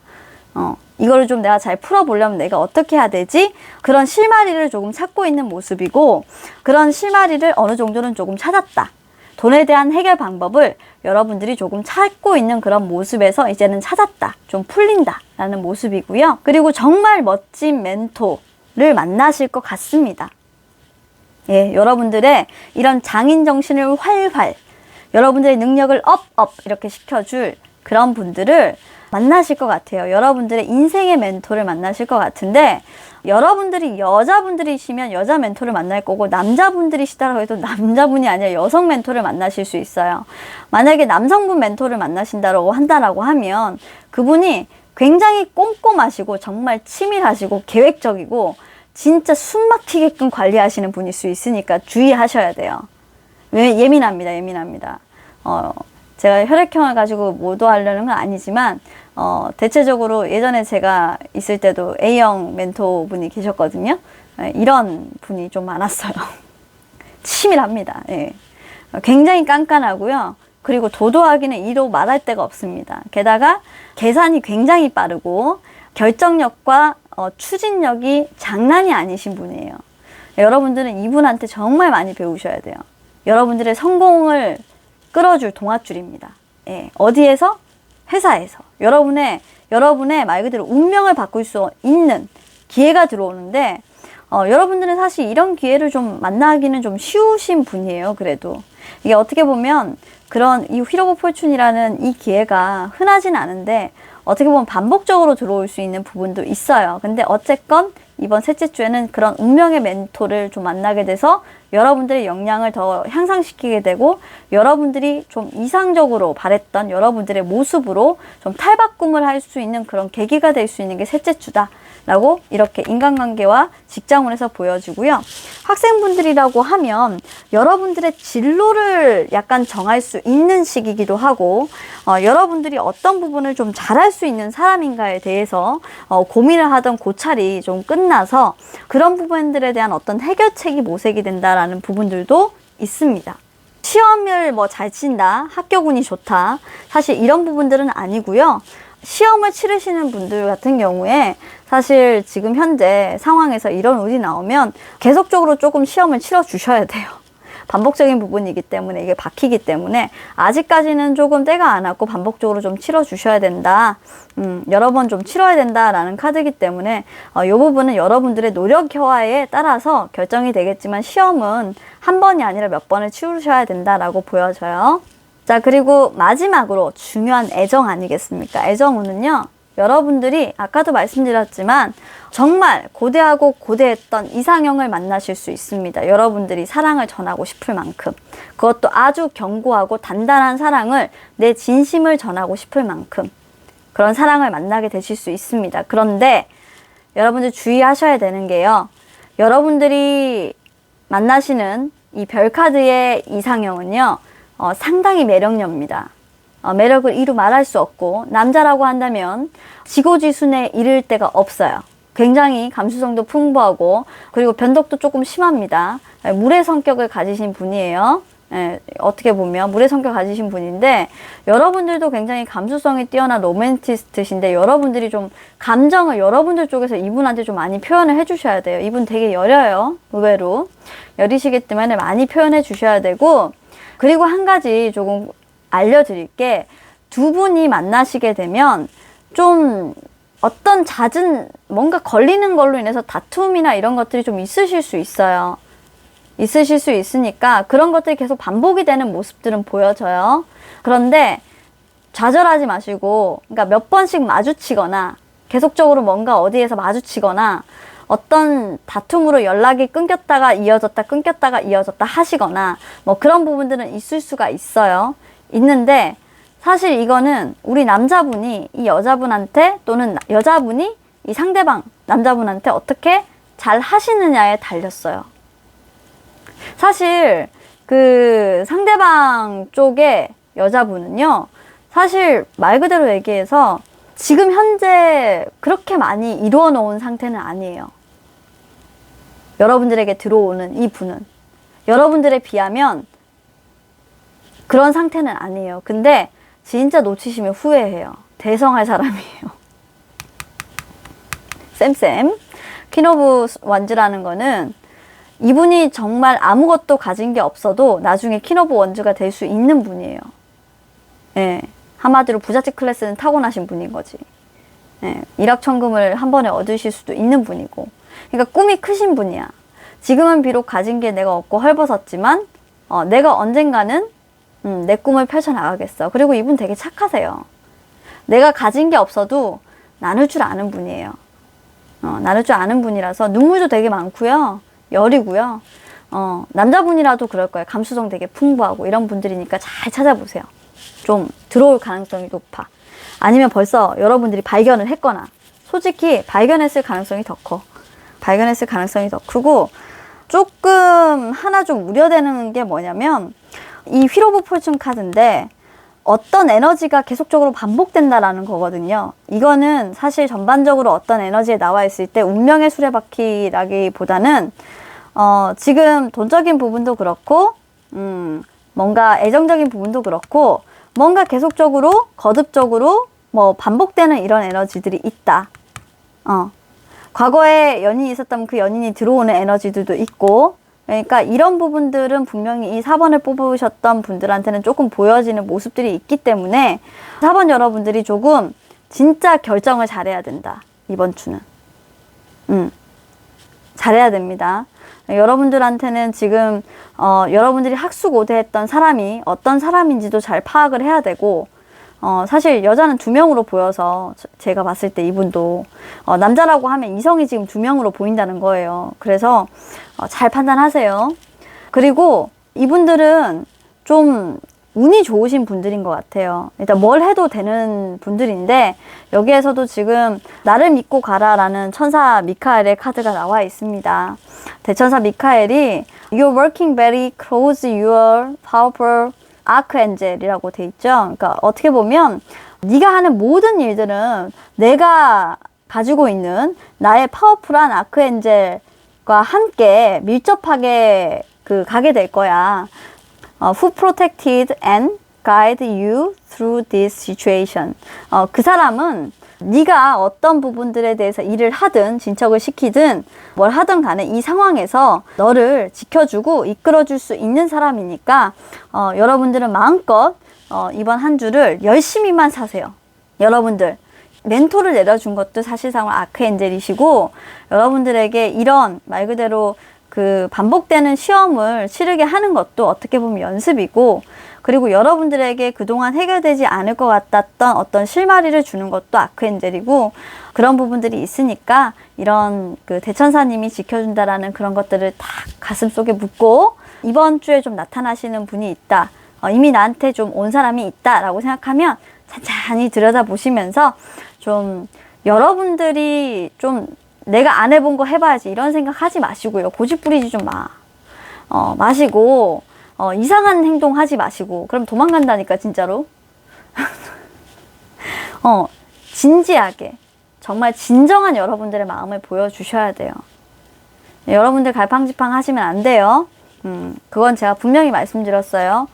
이거를 좀 내가 잘 풀어보려면 내가 어떻게 해야 되지? 그런 실마리를 조금 찾고 있는 모습이고, 그런 실마리를 어느 정도는 조금 찾았다. 돈에 대한 해결 방법을 여러분들이 조금 찾고 있는 그런 모습에서 이제는 찾았다. 좀 풀린다 라는 모습이고요. 그리고 정말 멋진 멘토를 만나실 것 같습니다. 예, 여러분들의 이런 장인 정신을 활활, 여러분들의 능력을 업 이렇게 시켜줄 그런 분들을 만나실 것 같아요. 여러분들의 인생의 멘토를 만나실 것 같은데, 여러분들이 여자분들이시면 여자 멘토를 만날 거고, 남자분들이시다라고 해도 남자분이 아니라 여성 멘토를 만나실 수 있어요. 만약에 남성분 멘토를 만나신다고 한다라고 하면 그분이 굉장히 꼼꼼하시고 정말 치밀하시고 계획적이고 진짜 숨 막히게끔 관리하시는 분일 수 있으니까 주의하셔야 돼요. 왜? 예민합니다. 제가 혈액형을 가지고 모도하려는 건 아니지만 대체적으로 예전에 제가 있을 때도 A형 멘토분이 계셨거든요. 이런 분이 좀 많았어요. 치밀합니다. 예. 굉장히 깐깐하고요. 그리고 도도하기는 이로 말할 데가 없습니다. 게다가 계산이 굉장히 빠르고 결정력과 추진력이 장난이 아니신 분이에요. 여러분들은 이분한테 정말 많이 배우셔야 돼요. 여러분들의 성공을 끌어줄 동아줄입니다. 예. 어디에서? 회사에서. 여러분의 말 그대로 운명을 바꿀 수 있는 기회가 들어오는데, 여러분들은 사실 이런 기회를 좀 만나기는 좀 쉬우신 분이에요. 그래도 이게 어떻게 보면 그런 이 휠 오브 포춘이라는 이 기회가 흔하진 않은데 어떻게 보면 반복적으로 들어올 수 있는 부분도 있어요. 근데 어쨌건 이번 셋째 주에는 그런 운명의 멘토를 좀 만나게 돼서 여러분들의 역량을 더 향상시키게 되고, 여러분들이 좀 이상적으로 바랬던 여러분들의 모습으로 좀 탈바꿈을 할 수 있는 그런 계기가 될 수 있는 게 셋째 주다 라고 이렇게 인간관계와 직장운에서 보여지고요. 학생분들이라고 하면 여러분들의 진로를 약간 정할 수 있는 시기이기도 하고, 여러분들이 어떤 부분을 좀 잘할 수 있는 사람인가에 대해서 고민을 하던 고찰이 좀 끝나서 그런 부분들에 대한 어떤 해결책이 모색이 된다라는 부분들도 있습니다. 시험을 뭐 잘 친다, 합격운이 좋다, 사실 이런 부분들은 아니고요. 시험을 치르시는 분들 같은 경우에 사실 지금 현재 상황에서 이런 운이 나오면 계속적으로 조금 시험을 치러 주셔야 돼요. 반복적인 부분이기 때문에, 이게 박히기 때문에 아직까지는 조금 때가 안 왔고 반복적으로 좀 치러 주셔야 된다, 여러 번 좀 치러야 된다라는 카드이기 때문에 이 부분은 여러분들의 노력 효과에 따라서 결정이 되겠지만 시험은 한 번이 아니라 몇 번을 치르셔야 된다라고 보여져요. 자, 그리고 마지막으로 중요한 애정 아니겠습니까? 애정운은요, 여러분들이 아까도 말씀드렸지만 정말 고대하고 고대했던 이상형을 만나실 수 있습니다. 여러분들이 사랑을 전하고 싶을 만큼, 그것도 아주 견고하고 단단한 사랑을, 내 진심을 전하고 싶을 만큼 그런 사랑을 만나게 되실 수 있습니다. 그런데 여러분들 주의하셔야 되는 게요, 여러분들이 만나시는 이 별카드의 이상형은요, 상당히 매력녀입니다. 매력을 이루 말할 수 없고, 남자라고 한다면 지고지순에 이를 데가 없어요. 굉장히 감수성도 풍부하고, 그리고 변덕도 조금 심합니다. 물의 성격을 가지신 분이에요. 어떻게 보면 물의 성격 가지신 분인데, 여러분들도 굉장히 감수성이 뛰어난 로맨티스트신데 여러분들이 좀 감정을 여러분들 쪽에서 이분한테 좀 많이 표현을 해주셔야 돼요. 이분 되게 여려요. 의외로 여리시기 때문에 많이 표현해 주셔야 되고, 그리고 한 가지 조금 알려드릴 게, 두 분이 만나시게 되면 좀 어떤 잦은 뭔가 걸리는 걸로 인해서 다툼이나 이런 것들이 좀 있으실 수 있어요. 있으실 수 있으니까 그런 것들이 계속 반복이 되는 모습들은 보여져요. 그런데 좌절하지 마시고, 그러니까 몇 번씩 마주치거나 계속적으로 뭔가 어디에서 마주치거나 어떤 다툼으로 연락이 끊겼다가 이어졌다 끊겼다가 이어졌다 하시거나 뭐 그런 부분들은 있을 수가 있어요. 있는데 사실 이거는 우리 남자분이 이 여자분한테, 또는 여자분이 이 상대방 남자분한테 어떻게 잘 하시느냐에 달렸어요. 사실 그 상대방 쪽의 여자분은요, 사실 말 그대로 얘기해서 지금 현재 그렇게 많이 이루어 놓은 상태는 아니에요. 여러분들에게 들어오는 이 분은 여러분들에 비하면 그런 상태는 아니에요. 근데 진짜 놓치시면 후회해요. 대성할 사람이에요. 쌤 퀸 오브 원즈라는 거는 이분이 정말 아무것도 가진 게 없어도 나중에 퀸 오브 원즈가 될 수 있는 분이에요. 예, 한마디로 부잣집 클래스는 타고나신 분인 거지. 예, 일확천금을 한 번에 얻으실 수도 있는 분이고, 그러니까 꿈이 크신 분이야. 지금은 비록 가진 게 내가 없고 헐벗었지만 내가 언젠가는 내 꿈을 펼쳐나가겠어. 그리고 이분 되게 착하세요. 내가 가진 게 없어도 나눌 줄 아는 분이에요. 나눌 줄 아는 분이라서 눈물도 되게 많고요. 여리고요. 남자분이라도 그럴 거예요. 감수성 되게 풍부하고 이런 분들이니까 잘 찾아보세요. 좀 들어올 가능성이 높아. 아니면 벌써 여러분들이 발견을 했거나, 솔직히 발견했을 가능성이 더 커. 발견했을 가능성이 더 크고, 조금 하나 좀 우려되는 게 뭐냐면, 이 휠 오브 포춘 카드인데 어떤 에너지가 계속적으로 반복된다라는 거거든요. 이거는 사실 전반적으로 어떤 에너지에 나와 있을 때 운명의 수레바퀴라기보다는 지금 돈적인 부분도 그렇고 뭔가 애정적인 부분도 그렇고 뭔가 계속적으로 거듭적으로 뭐 반복되는 이런 에너지들이 있다. 과거에 연인이 있었다면 그 연인이 들어오는 에너지들도 있고, 그러니까 이런 부분들은 분명히 이 4번을 뽑으셨던 분들한테는 조금 보여지는 모습들이 있기 때문에 4번 여러분들이 조금 진짜 결정을 잘해야 된다. 이번 주는. 잘해야 됩니다. 여러분들한테는 지금 여러분들이 학수고대했던 사람이 어떤 사람인지도 잘 파악을 해야 되고, 사실 여자는 2명으로 보여서 제가 봤을 때 이분도 남자라고 하면 이성이 지금 2명으로 보인다는 거예요. 그래서 잘 판단하세요. 그리고 이분들은 좀 운이 좋으신 분들인 것 같아요. 일단 뭘 해도 되는 분들인데 여기에서도 지금 나를 믿고 가라라는 천사 미카엘의 카드가 나와 있습니다. 대천사 미카엘이 You're working very close your powerful 아크엔젤이라고 돼 있죠. 그러니까 어떻게 보면 네가 하는 모든 일들은 내가 가지고 있는 나의 파워풀한 아크엔젤과 함께 밀접하게 가게 될 거야. Who protected and guide you through this situation. 그 사람은 네가 어떤 부분들에 대해서 일을 하든 진척을 시키든 뭘 하든 간에 이 상황에서 너를 지켜주고 이끌어줄 수 있는 사람이니까 여러분들은 마음껏 이번 한 주를 열심히만 사세요. 여러분들 멘토를 내려준 것도 사실상 아크엔젤이시고 여러분들에게 이런 말 그대로 반복되는 시험을 치르게 하는 것도 어떻게 보면 연습이고, 그리고 여러분들에게 그동안 해결되지 않을 것 같았던 어떤 실마리를 주는 것도 아크엔젤이고, 그런 부분들이 있으니까 이런 대천사님이 지켜준다라는 그런 것들을 다 가슴속에 묻고 이번 주에 좀 나타나시는 분이 있다. 이미 나한테 좀 온 사람이 있다라고 생각하면 찬찬히 들여다보시면서 좀 여러분들이 좀 내가 안 해본 거 해봐야지 이런 생각 하지 마시고요. 고집 부리지 좀 마시고 이상한 행동 하지 마시고 그럼 도망간다니까 진짜로. 진지하게 정말 진정한 여러분들의 마음을 보여주셔야 돼요. 여러분들 갈팡질팡 하시면 안 돼요. 그건 제가 분명히 말씀드렸어요.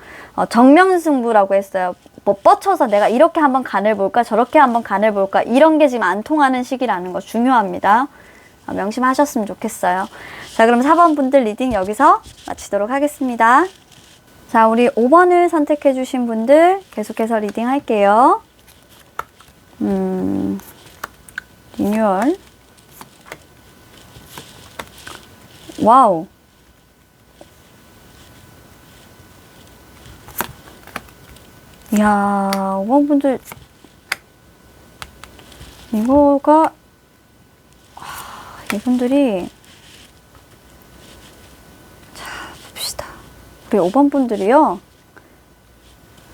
정명승부라고 했어요. 뭐 뻗쳐서 내가 이렇게 한번 간을 볼까 저렇게 한번 간을 볼까 이런 게 지금 안 통하는 시기라는 거 중요합니다. 명심하셨으면 좋겠어요. 자, 그럼 4번 분들 리딩 여기서 마치도록 하겠습니다. 자, 우리 5번을 선택해 주신 분들 계속해서 리딩 할게요. 리뉴얼. 와우. 이야, 5번 분들 이거가 이분들이 자 봅시다. 우리 5번 분들이요.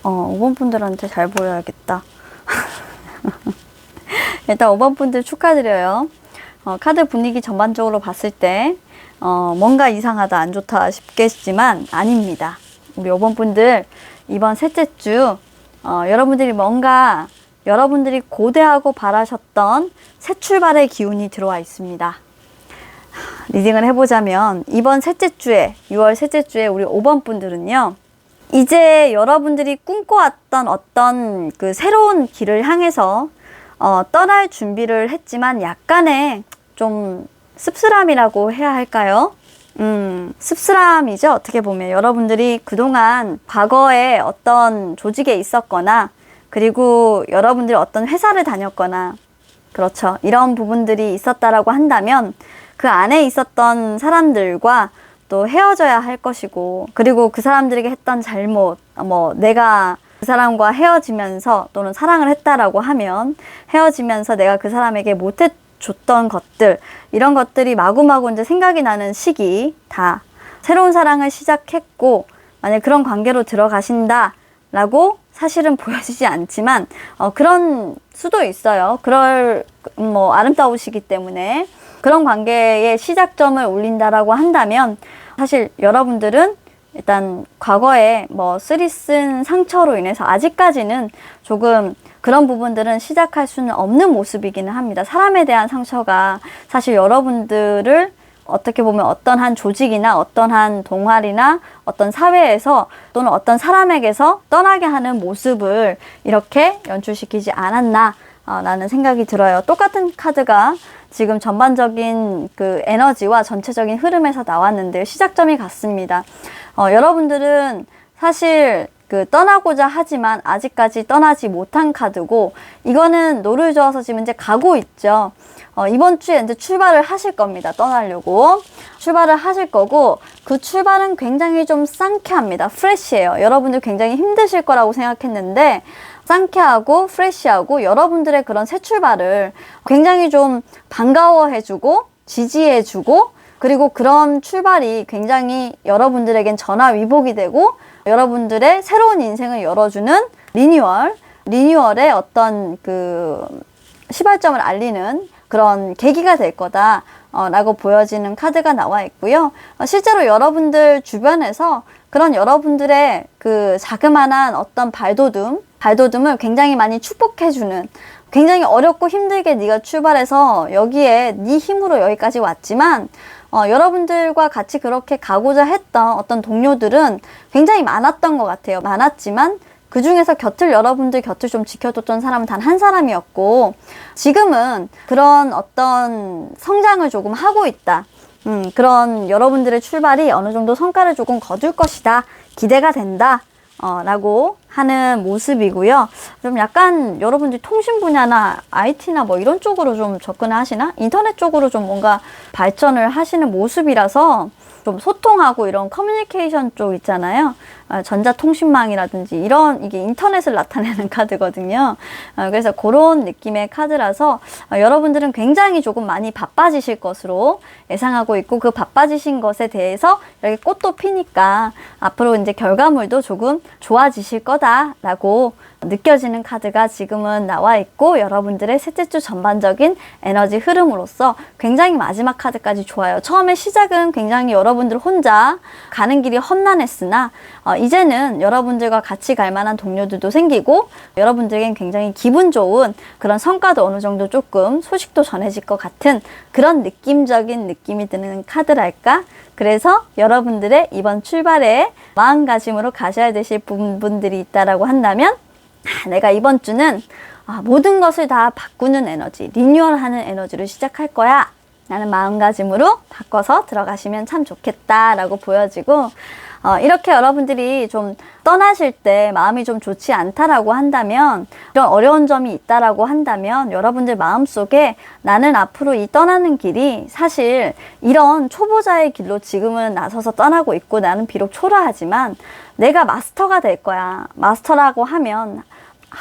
5번 분들한테 잘 보여야겠다. 일단 5번 분들 축하드려요. 카드 분위기 전반적으로 봤을 때 뭔가 이상하다 안 좋다 싶겠지만 아닙니다. 우리 5번 분들 이번 셋째 주 여러분들이 뭔가 여러분들이 고대하고 바라셨던 새 출발의 기운이 들어와 있습니다. 리딩을 해보자면 이번 셋째 주에 6월 셋째 주에 우리 5번 분들은요. 이제 여러분들이 꿈꿔왔던 어떤 새로운 길을 향해서 떠날 준비를 했지만 약간의 좀 씁쓸함이라고 해야 할까요? 씁쓸함이죠. 어떻게 보면 여러분들이 그동안 과거에 어떤 조직에 있었거나 그리고 여러분들이 어떤 회사를 다녔거나 그렇죠. 이런 부분들이 있었다라고 한다면 그 안에 있었던 사람들과 또 헤어져야 할 것이고 그리고 그 사람들에게 했던 잘못 내가 그 사람과 헤어지면서 또는 사랑을 했다라고 하면 헤어지면서 내가 그 사람에게 못해줬던 것들 이런 것들이 마구마구 이제 생각이 나는 시기 다 새로운 사랑을 시작했고 만약 그런 관계로 들어가신다라고 사실은 보여지지 않지만 그런 수도 있어요. 그럴 아름다우시기 때문에 그런 관계의 시작점을 올린다라고 한다면 사실 여러분들은 일단 과거에 뭐 쓰리쓴 상처로 인해서 아직까지는 조금 그런 부분들은 시작할 수는 없는 모습이기는 합니다. 사람에 대한 상처가 사실 여러분들을 어떻게 보면 어떤 한 조직이나 어떤 한 동아리나 어떤 사회에서 또는 어떤 사람에게서 떠나게 하는 모습을 이렇게 연출시키지 않았나 라는 생각이 들어요. 똑같은 카드가 지금 전반적인 그 에너지와 전체적인 흐름에서 나왔는데 시작점이 같습니다. 여러분들은 사실 그 떠나고자 하지만 아직까지 떠나지 못한 카드고, 이거는 노를 저어서 지금 이제 가고 있죠. 이번 주에 이제 출발을 하실 겁니다. 떠나려고. 출발을 하실 거고, 그 출발은 굉장히 좀 상쾌합니다. 프레쉬해요. 여러분들 굉장히 힘드실 거라고 생각했는데, 상쾌하고 프레쉬하고 여러분들의 그런 새 출발을 굉장히 좀 반가워해주고, 지지해주고, 그리고 그런 출발이 굉장히 여러분들에겐 전화위복이 되고, 여러분들의 새로운 인생을 열어주는 리뉴얼의 어떤 그 시발점을 알리는 그런 계기가 될 거다 라고 보여지는 카드가 나와 있고요. 실제로 여러분들 주변에서 그런 여러분들의 그 자그마한 어떤 발돋움을 굉장히 많이 축복해주는, 굉장히 어렵고 힘들게 네가 출발해서 여기에 네 힘으로 여기까지 왔지만 여러분들과 같이 그렇게 가고자 했던 어떤 동료들은 굉장히 많았던 것 같아요. 많았지만 그 중에서 여러분들 곁을 좀 지켜줬던 사람은 단 한 사람이었고, 지금은 그런 어떤 성장을 조금 하고 있다. 그런 여러분들의 출발이 어느 정도 성과를 조금 거둘 것이다. 기대가 된다. 라고 하는 모습이고요. 좀 약간 여러분들이 통신 분야나 IT나 뭐 이런 쪽으로 좀 접근을 하시나? 인터넷 쪽으로 좀 뭔가 발전을 하시는 모습이라서 좀 소통하고 이런 커뮤니케이션 쪽 있잖아요. 전자통신망이라든지 이게 인터넷을 나타내는 카드거든요. 그래서 그런 느낌의 카드라서 여러분들은 굉장히 조금 많이 바빠지실 것으로 예상하고 있고, 그 바빠지신 것에 대해서 이렇게 꽃도 피니까 앞으로 이제 결과물도 조금 좋아지실 거다라고 느껴지는 카드가 지금은 나와 있고, 여러분들의 셋째 주 전반적인 에너지 흐름으로서 굉장히 마지막 카드까지 좋아요. 처음에 시작은 굉장히 여러분들 혼자 가는 길이 험난했으나 이제는 여러분들과 같이 갈 만한 동료들도 생기고, 여러분들에겐 굉장히 기분 좋은 그런 성과도 어느 정도 조금 소식도 전해질 것 같은 그런 느낌적인 느낌이 드는 카드랄까? 그래서 여러분들의 이번 출발에 마음가짐으로 가셔야 되실 부분들이 있다라고 한다면, 내가 이번 주는 모든 것을 다 바꾸는 에너지, 리뉴얼하는 에너지로 시작할 거야 라는 마음가짐으로 바꿔서 들어가시면 참 좋겠다라고 보여지고, 이렇게 여러분들이 좀 떠나실 때 마음이 좀 좋지 않다라고 한다면, 이런 어려운 점이 있다라고 한다면, 여러분들 마음속에 나는 앞으로 이 떠나는 길이 사실 이런 초보자의 길로 지금은 나서서 떠나고 있고, 나는 비록 초라하지만 내가 마스터가 될 거야. 마스터라고 하면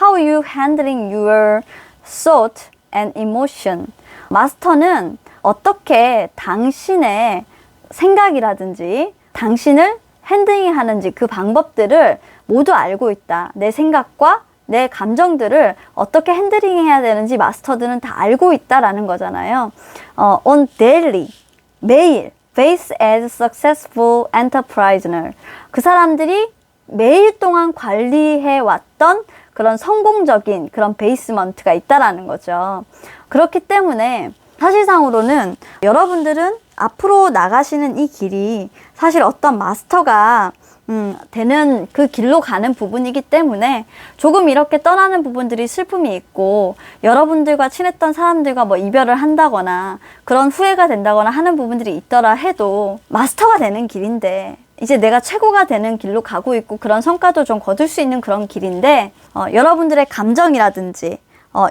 How you handling your thought and emotion. 마스터는 어떻게 당신의 생각이라든지 당신을 핸들링 하는지 그 방법들을 모두 알고 있다. 내 생각과 내 감정들을 어떻게 핸들링 해야 되는지 마스터들은 다 알고 있다라는 거잖아요. On daily, 매일 face as successful entrepreneur. 그 사람들이 매일 동안 관리해 왔던 그런 성공적인 그런 베이스먼트가 있다라는 거죠. 그렇기 때문에 사실상으로는 여러분들은 앞으로 나가시는 이 길이 사실 어떤 마스터가 되는 그 길로 가는 부분이기 때문에 조금 이렇게 떠나는 부분들이 슬픔이 있고, 여러분들과 친했던 사람들과 뭐 이별을 한다거나 그런 후회가 된다거나 하는 부분들이 있더라 해도 마스터가 되는 길인데, 이제 내가 최고가 되는 길로 가고 있고 그런 성과도 좀 거둘 수 있는 그런 길인데, 여러분들의 감정이라든지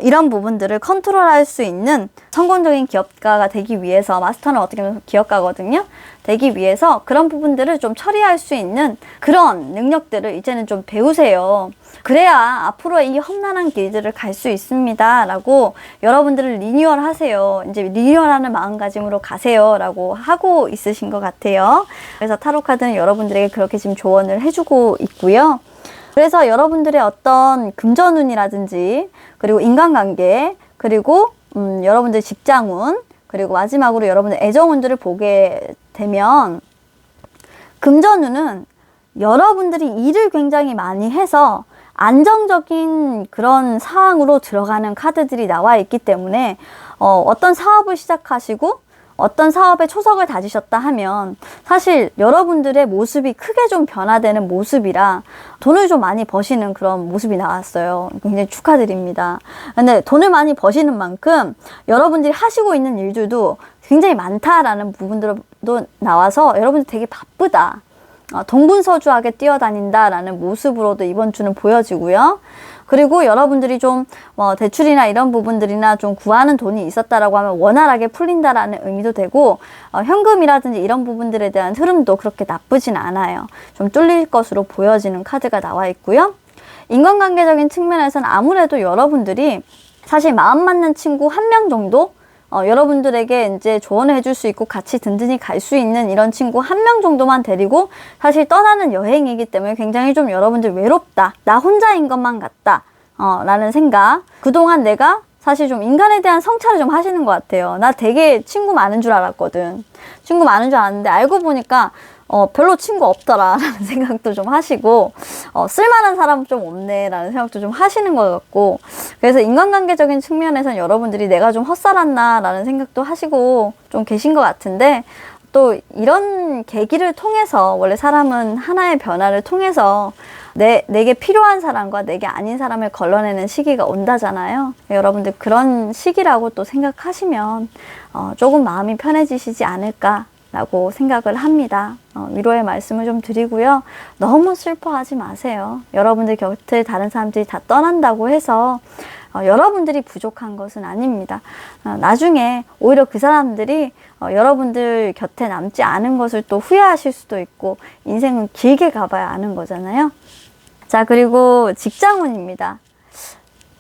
이런 부분들을 컨트롤할 수 있는 성공적인 기업가가 되기 위해서, 마스터는 어떻게 보면 기업가거든요. 되기 위해서 그런 부분들을 좀 처리할 수 있는 그런 능력들을 이제는 좀 배우세요. 그래야 앞으로 이 험난한 길들을 갈 수 있습니다 라고 여러분들을 리뉴얼 하세요. 이제 리뉴얼하는 마음가짐으로 가세요 라고 하고 있으신 것 같아요. 그래서 타로카드는 여러분들에게 그렇게 지금 조언을 해주고 있고요. 그래서 여러분들의 어떤 금전운이라든지, 그리고 인간관계, 그리고 여러분들 직장운, 그리고 마지막으로 여러분들 애정운들을 보게 되면, 금전운은 여러분들이 일을 굉장히 많이 해서 안정적인 그런 상황으로 들어가는 카드들이 나와 있기 때문에 어떤 사업을 시작하시고 어떤 사업에 초석을 다지셨다 하면 사실 여러분들의 모습이 크게 좀 변화되는 모습이라 돈을 좀 많이 버시는 그런 모습이 나왔어요. 굉장히 축하드립니다. 근데 돈을 많이 버시는 만큼 여러분들이 하시고 있는 일들도 굉장히 많다라는 부분들도 나와서 여러분들 되게 바쁘다. 동분서주하게 뛰어다닌다라는 모습으로도 이번 주는 보여지고요. 그리고 여러분들이 좀 대출이나 이런 부분들이나 좀 구하는 돈이 있었다라고 하면 원활하게 풀린다라는 의미도 되고 현금이라든지 이런 부분들에 대한 흐름도 그렇게 나쁘진 않아요. 좀 뚫릴 것으로 보여지는 카드가 나와 있고요. 인간관계적인 측면에서는 아무래도 여러분들이 사실 마음 맞는 친구 한 명 정도 여러분들에게 이제 조언을 해줄 수 있고 같이 든든히 갈 수 있는 이런 친구 한 명 정도만 데리고 사실 떠나는 여행이기 때문에 굉장히 좀 여러분들 외롭다. 나 혼자인 것만 같다. 라는 생각. 그동안 내가 사실 좀 인간에 대한 성찰을 좀 하시는 것 같아요. 나 되게 친구 많은 줄 알았거든. 친구 많은 줄 알았는데 알고 보니까 별로 친구 없더라 라는 생각도 좀 하시고 쓸만한 사람 좀 없네 라는 생각도 좀 하시는 것 같고 그래서 인간관계적인 측면에서는 여러분들이 내가 좀 헛살았나 라는 생각도 하시고 좀 계신 것 같은데 또 이런 계기를 통해서 원래 사람은 하나의 변화를 통해서 내게 필요한 사람과 내게 아닌 사람을 걸러내는 시기가 온다잖아요. 여러분들 그런 시기라고 또 생각하시면 조금 마음이 편해지시지 않을까 라고 생각을 합니다. 위로의 말씀을 좀 드리고요. 너무 슬퍼하지 마세요. 여러분들 곁을 다른 사람들이 다 떠난다고 해서 여러분들이 부족한 것은 아닙니다. 나중에 오히려 그 사람들이 여러분들 곁에 남지 않은 것을 또 후회하실 수도 있고 인생은 길게 가봐야 아는 거잖아요. 자, 그리고 직장운입니다.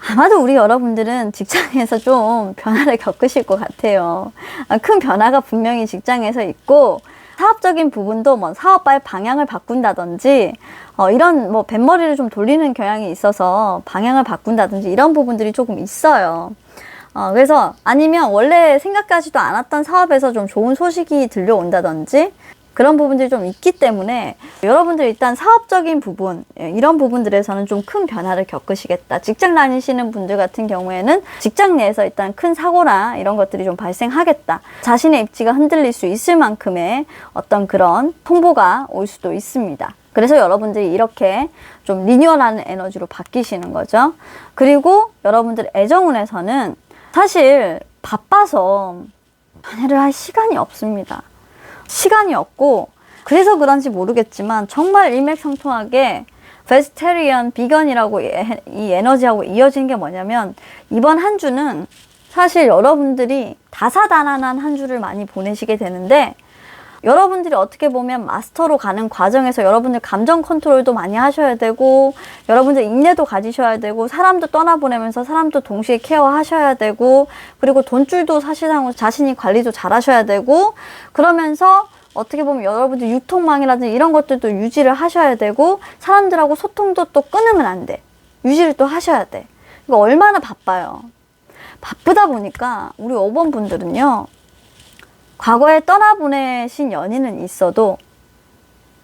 아마도 우리 여러분들은 직장에서 좀 변화를 겪으실 것 같아요. 큰 변화가 분명히 직장에서 있고 사업적인 부분도 뭐 사업의 방향을 바꾼다든지 이런 뭐 뱃머리를 좀 돌리는 경향이 있어서 방향을 바꾼다든지 이런 부분들이 조금 있어요. 그래서 아니면 원래 생각하지도 않았던 사업에서 좀 좋은 소식이 들려온다든지 그런 부분들이 좀 있기 때문에 여러분들 일단 사업적인 부분 이런 부분들에서는 좀 큰 변화를 겪으시겠다. 직장 다니시는 분들 같은 경우에는 직장 내에서 일단 큰 사고나 이런 것들이 좀 발생하겠다. 자신의 입지가 흔들릴 수 있을 만큼의 어떤 그런 통보가 올 수도 있습니다. 그래서 여러분들이 이렇게 좀 리뉴얼하는 에너지로 바뀌시는 거죠. 그리고 여러분들 애정운에서는 사실 바빠서 연애를 할 시간이 없습니다. 시간이 없고 그래서 그런지 모르겠지만 정말 일맥상통하게 베스테리언, 비건이라고 이 에너지하고 이어지는 게 뭐냐면 이번 한 주는 사실 여러분들이 다사다난한 한 주를 많이 보내시게 되는데 여러분들이 어떻게 보면 마스터로 가는 과정에서 여러분들 감정 컨트롤도 많이 하셔야 되고 여러분들 인내도 가지셔야 되고 사람도 떠나보내면서 사람도 동시에 케어하셔야 되고 그리고 돈줄도 사실상 자신이 관리도 잘 하셔야 되고 그러면서 어떻게 보면 여러분들 유통망이라든지 이런 것들도 유지를 하셔야 되고 사람들하고 소통도 또 끊으면 안 돼. 유지를 또 하셔야 돼. 이거 얼마나 바빠요. 바쁘다 보니까 우리 5번 분들은요. 과거에 떠나보내신 연인은 있어도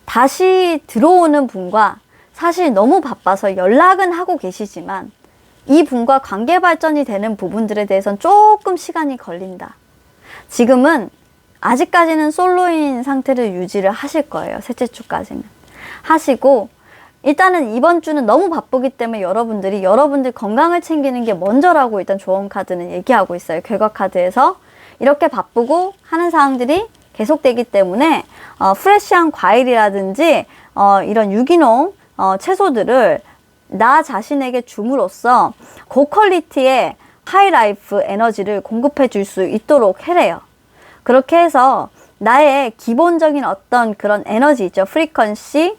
다시 들어오는 분과 사실 너무 바빠서 연락은 하고 계시지만 이 분과 관계 발전이 되는 부분들에 대해서는 조금 시간이 걸린다. 지금은 아직까지는 솔로인 상태를 유지를 하실 거예요. 셋째 주까지는. 하시고 일단은 이번 주는 너무 바쁘기 때문에 여러분들 건강을 챙기는 게 먼저라고 일단 조언 카드는 얘기하고 있어요. 결과 카드에서. 이렇게 바쁘고 하는 상황들이 계속되기 때문에 프레시한 과일이라든지 이런 유기농 채소들을 나 자신에게 줌으로써 고퀄리티의 하이라이프 에너지를 공급해 줄 수 있도록 해래요. 그렇게 해서 나의 기본적인 어떤 그런 에너지 있죠. 프리퀀시,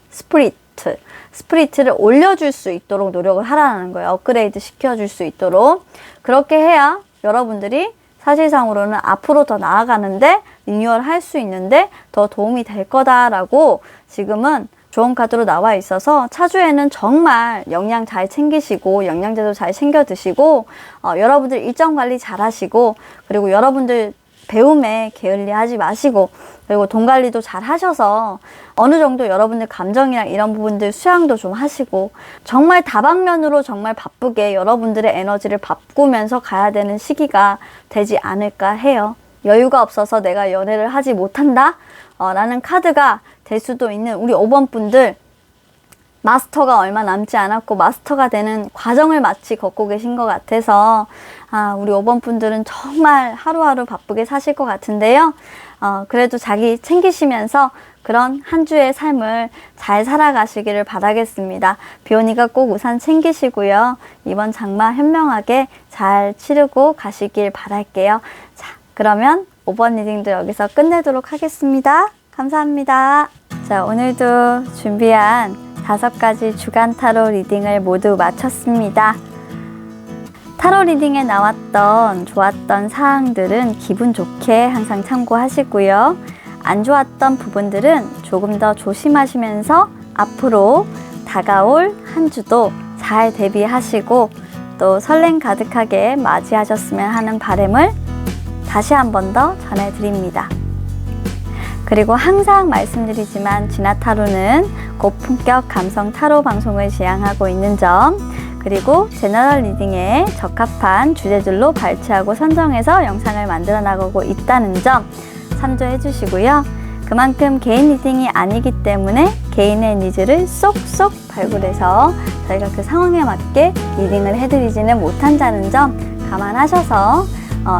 스프리트를 올려줄 수 있도록 노력을 하라는 거예요. 업그레이드 시켜줄 수 있도록. 그렇게 해야 여러분들이 사실상으로는 앞으로 더 나아가는데 리뉴얼 할 수 있는데 더 도움이 될 거다라고 지금은 조언 카드로 나와 있어서 차주에는 정말 영양 잘 챙기시고 영양제도 잘 챙겨 드시고 여러분들 일정 관리 잘 하시고 그리고 여러분들 배움에 게을리하지 마시고, 그리고 돈 관리도 잘 하셔서 어느 정도 여러분들 감정이랑 이런 부분들 수양도 좀 하시고, 정말 다방면으로 정말 바쁘게 여러분들의 에너지를 바꾸면서 가야 되는 시기가 되지 않을까 해요. 여유가 없어서 내가 연애를 하지 못한다? 라는 카드가 될 수도 있는 우리 5번 분들, 마스터가 얼마 남지 않았고 마스터가 되는 과정을 마치 걷고 계신 것 같아서 우리 5번 분들은 정말 하루하루 바쁘게 사실 것 같은데요. 그래도 자기 챙기시면서 그런 한 주의 삶을 잘 살아가시기를 바라겠습니다. 비오니가 꼭 우산 챙기시고요. 이번 장마 현명하게 잘 치르고 가시길 바랄게요. 자, 그러면 5번 리딩도 여기서 끝내도록 하겠습니다. 감사합니다. 자, 오늘도 준비한 5가지 주간 타로 리딩을 모두 마쳤습니다. 타로 리딩에 나왔던 좋았던 사항들은 기분 좋게 항상 참고하시고요. 안 좋았던 부분들은 조금 더 조심하시면서 앞으로 다가올 한 주도 잘 대비하시고 또 설렘 가득하게 맞이하셨으면 하는 바람을 다시 한 번 더 전해드립니다. 그리고 항상 말씀드리지만 진화타로는 고품격 감성 타로 방송을 지향하고 있는 점, 그리고 제너럴 리딩에 적합한 주제들로 발췌하고 선정해서 영상을 만들어 나가고 있다는 점 참조해 주시고요. 그만큼 개인 리딩이 아니기 때문에 개인의 니즈를 쏙쏙 발굴해서 저희가 그 상황에 맞게 리딩을 해드리지는 못한다는 점 감안하셔서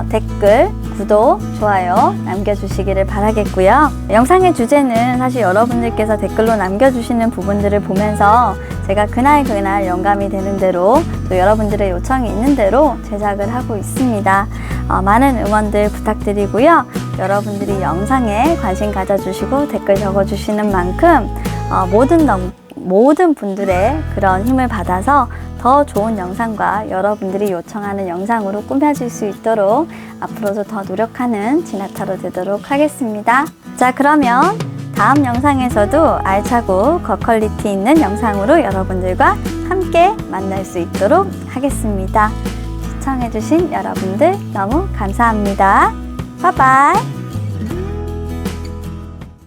댓글, 구독, 좋아요 남겨주시기를 바라겠고요. 영상의 주제는 사실 여러분들께서 댓글로 남겨주시는 부분들을 보면서 제가 그날 영감이 되는 대로 또 여러분들의 요청이 있는 대로 제작을 하고 있습니다. 많은 응원들 부탁드리고요. 여러분들이 영상에 관심 가져주시고 댓글 적어주시는 만큼 모든 분들의 그런 힘을 받아서 더 좋은 영상과 여러분들이 요청하는 영상으로 꾸며질 수 있도록 앞으로도 더 노력하는 진화타로 되도록 하겠습니다. 자, 그러면 다음 영상에서도 알차고 고퀄리티 있는 영상으로 여러분들과 함께 만날 수 있도록 하겠습니다. 시청해주신 여러분들 너무 감사합니다. 바이바이.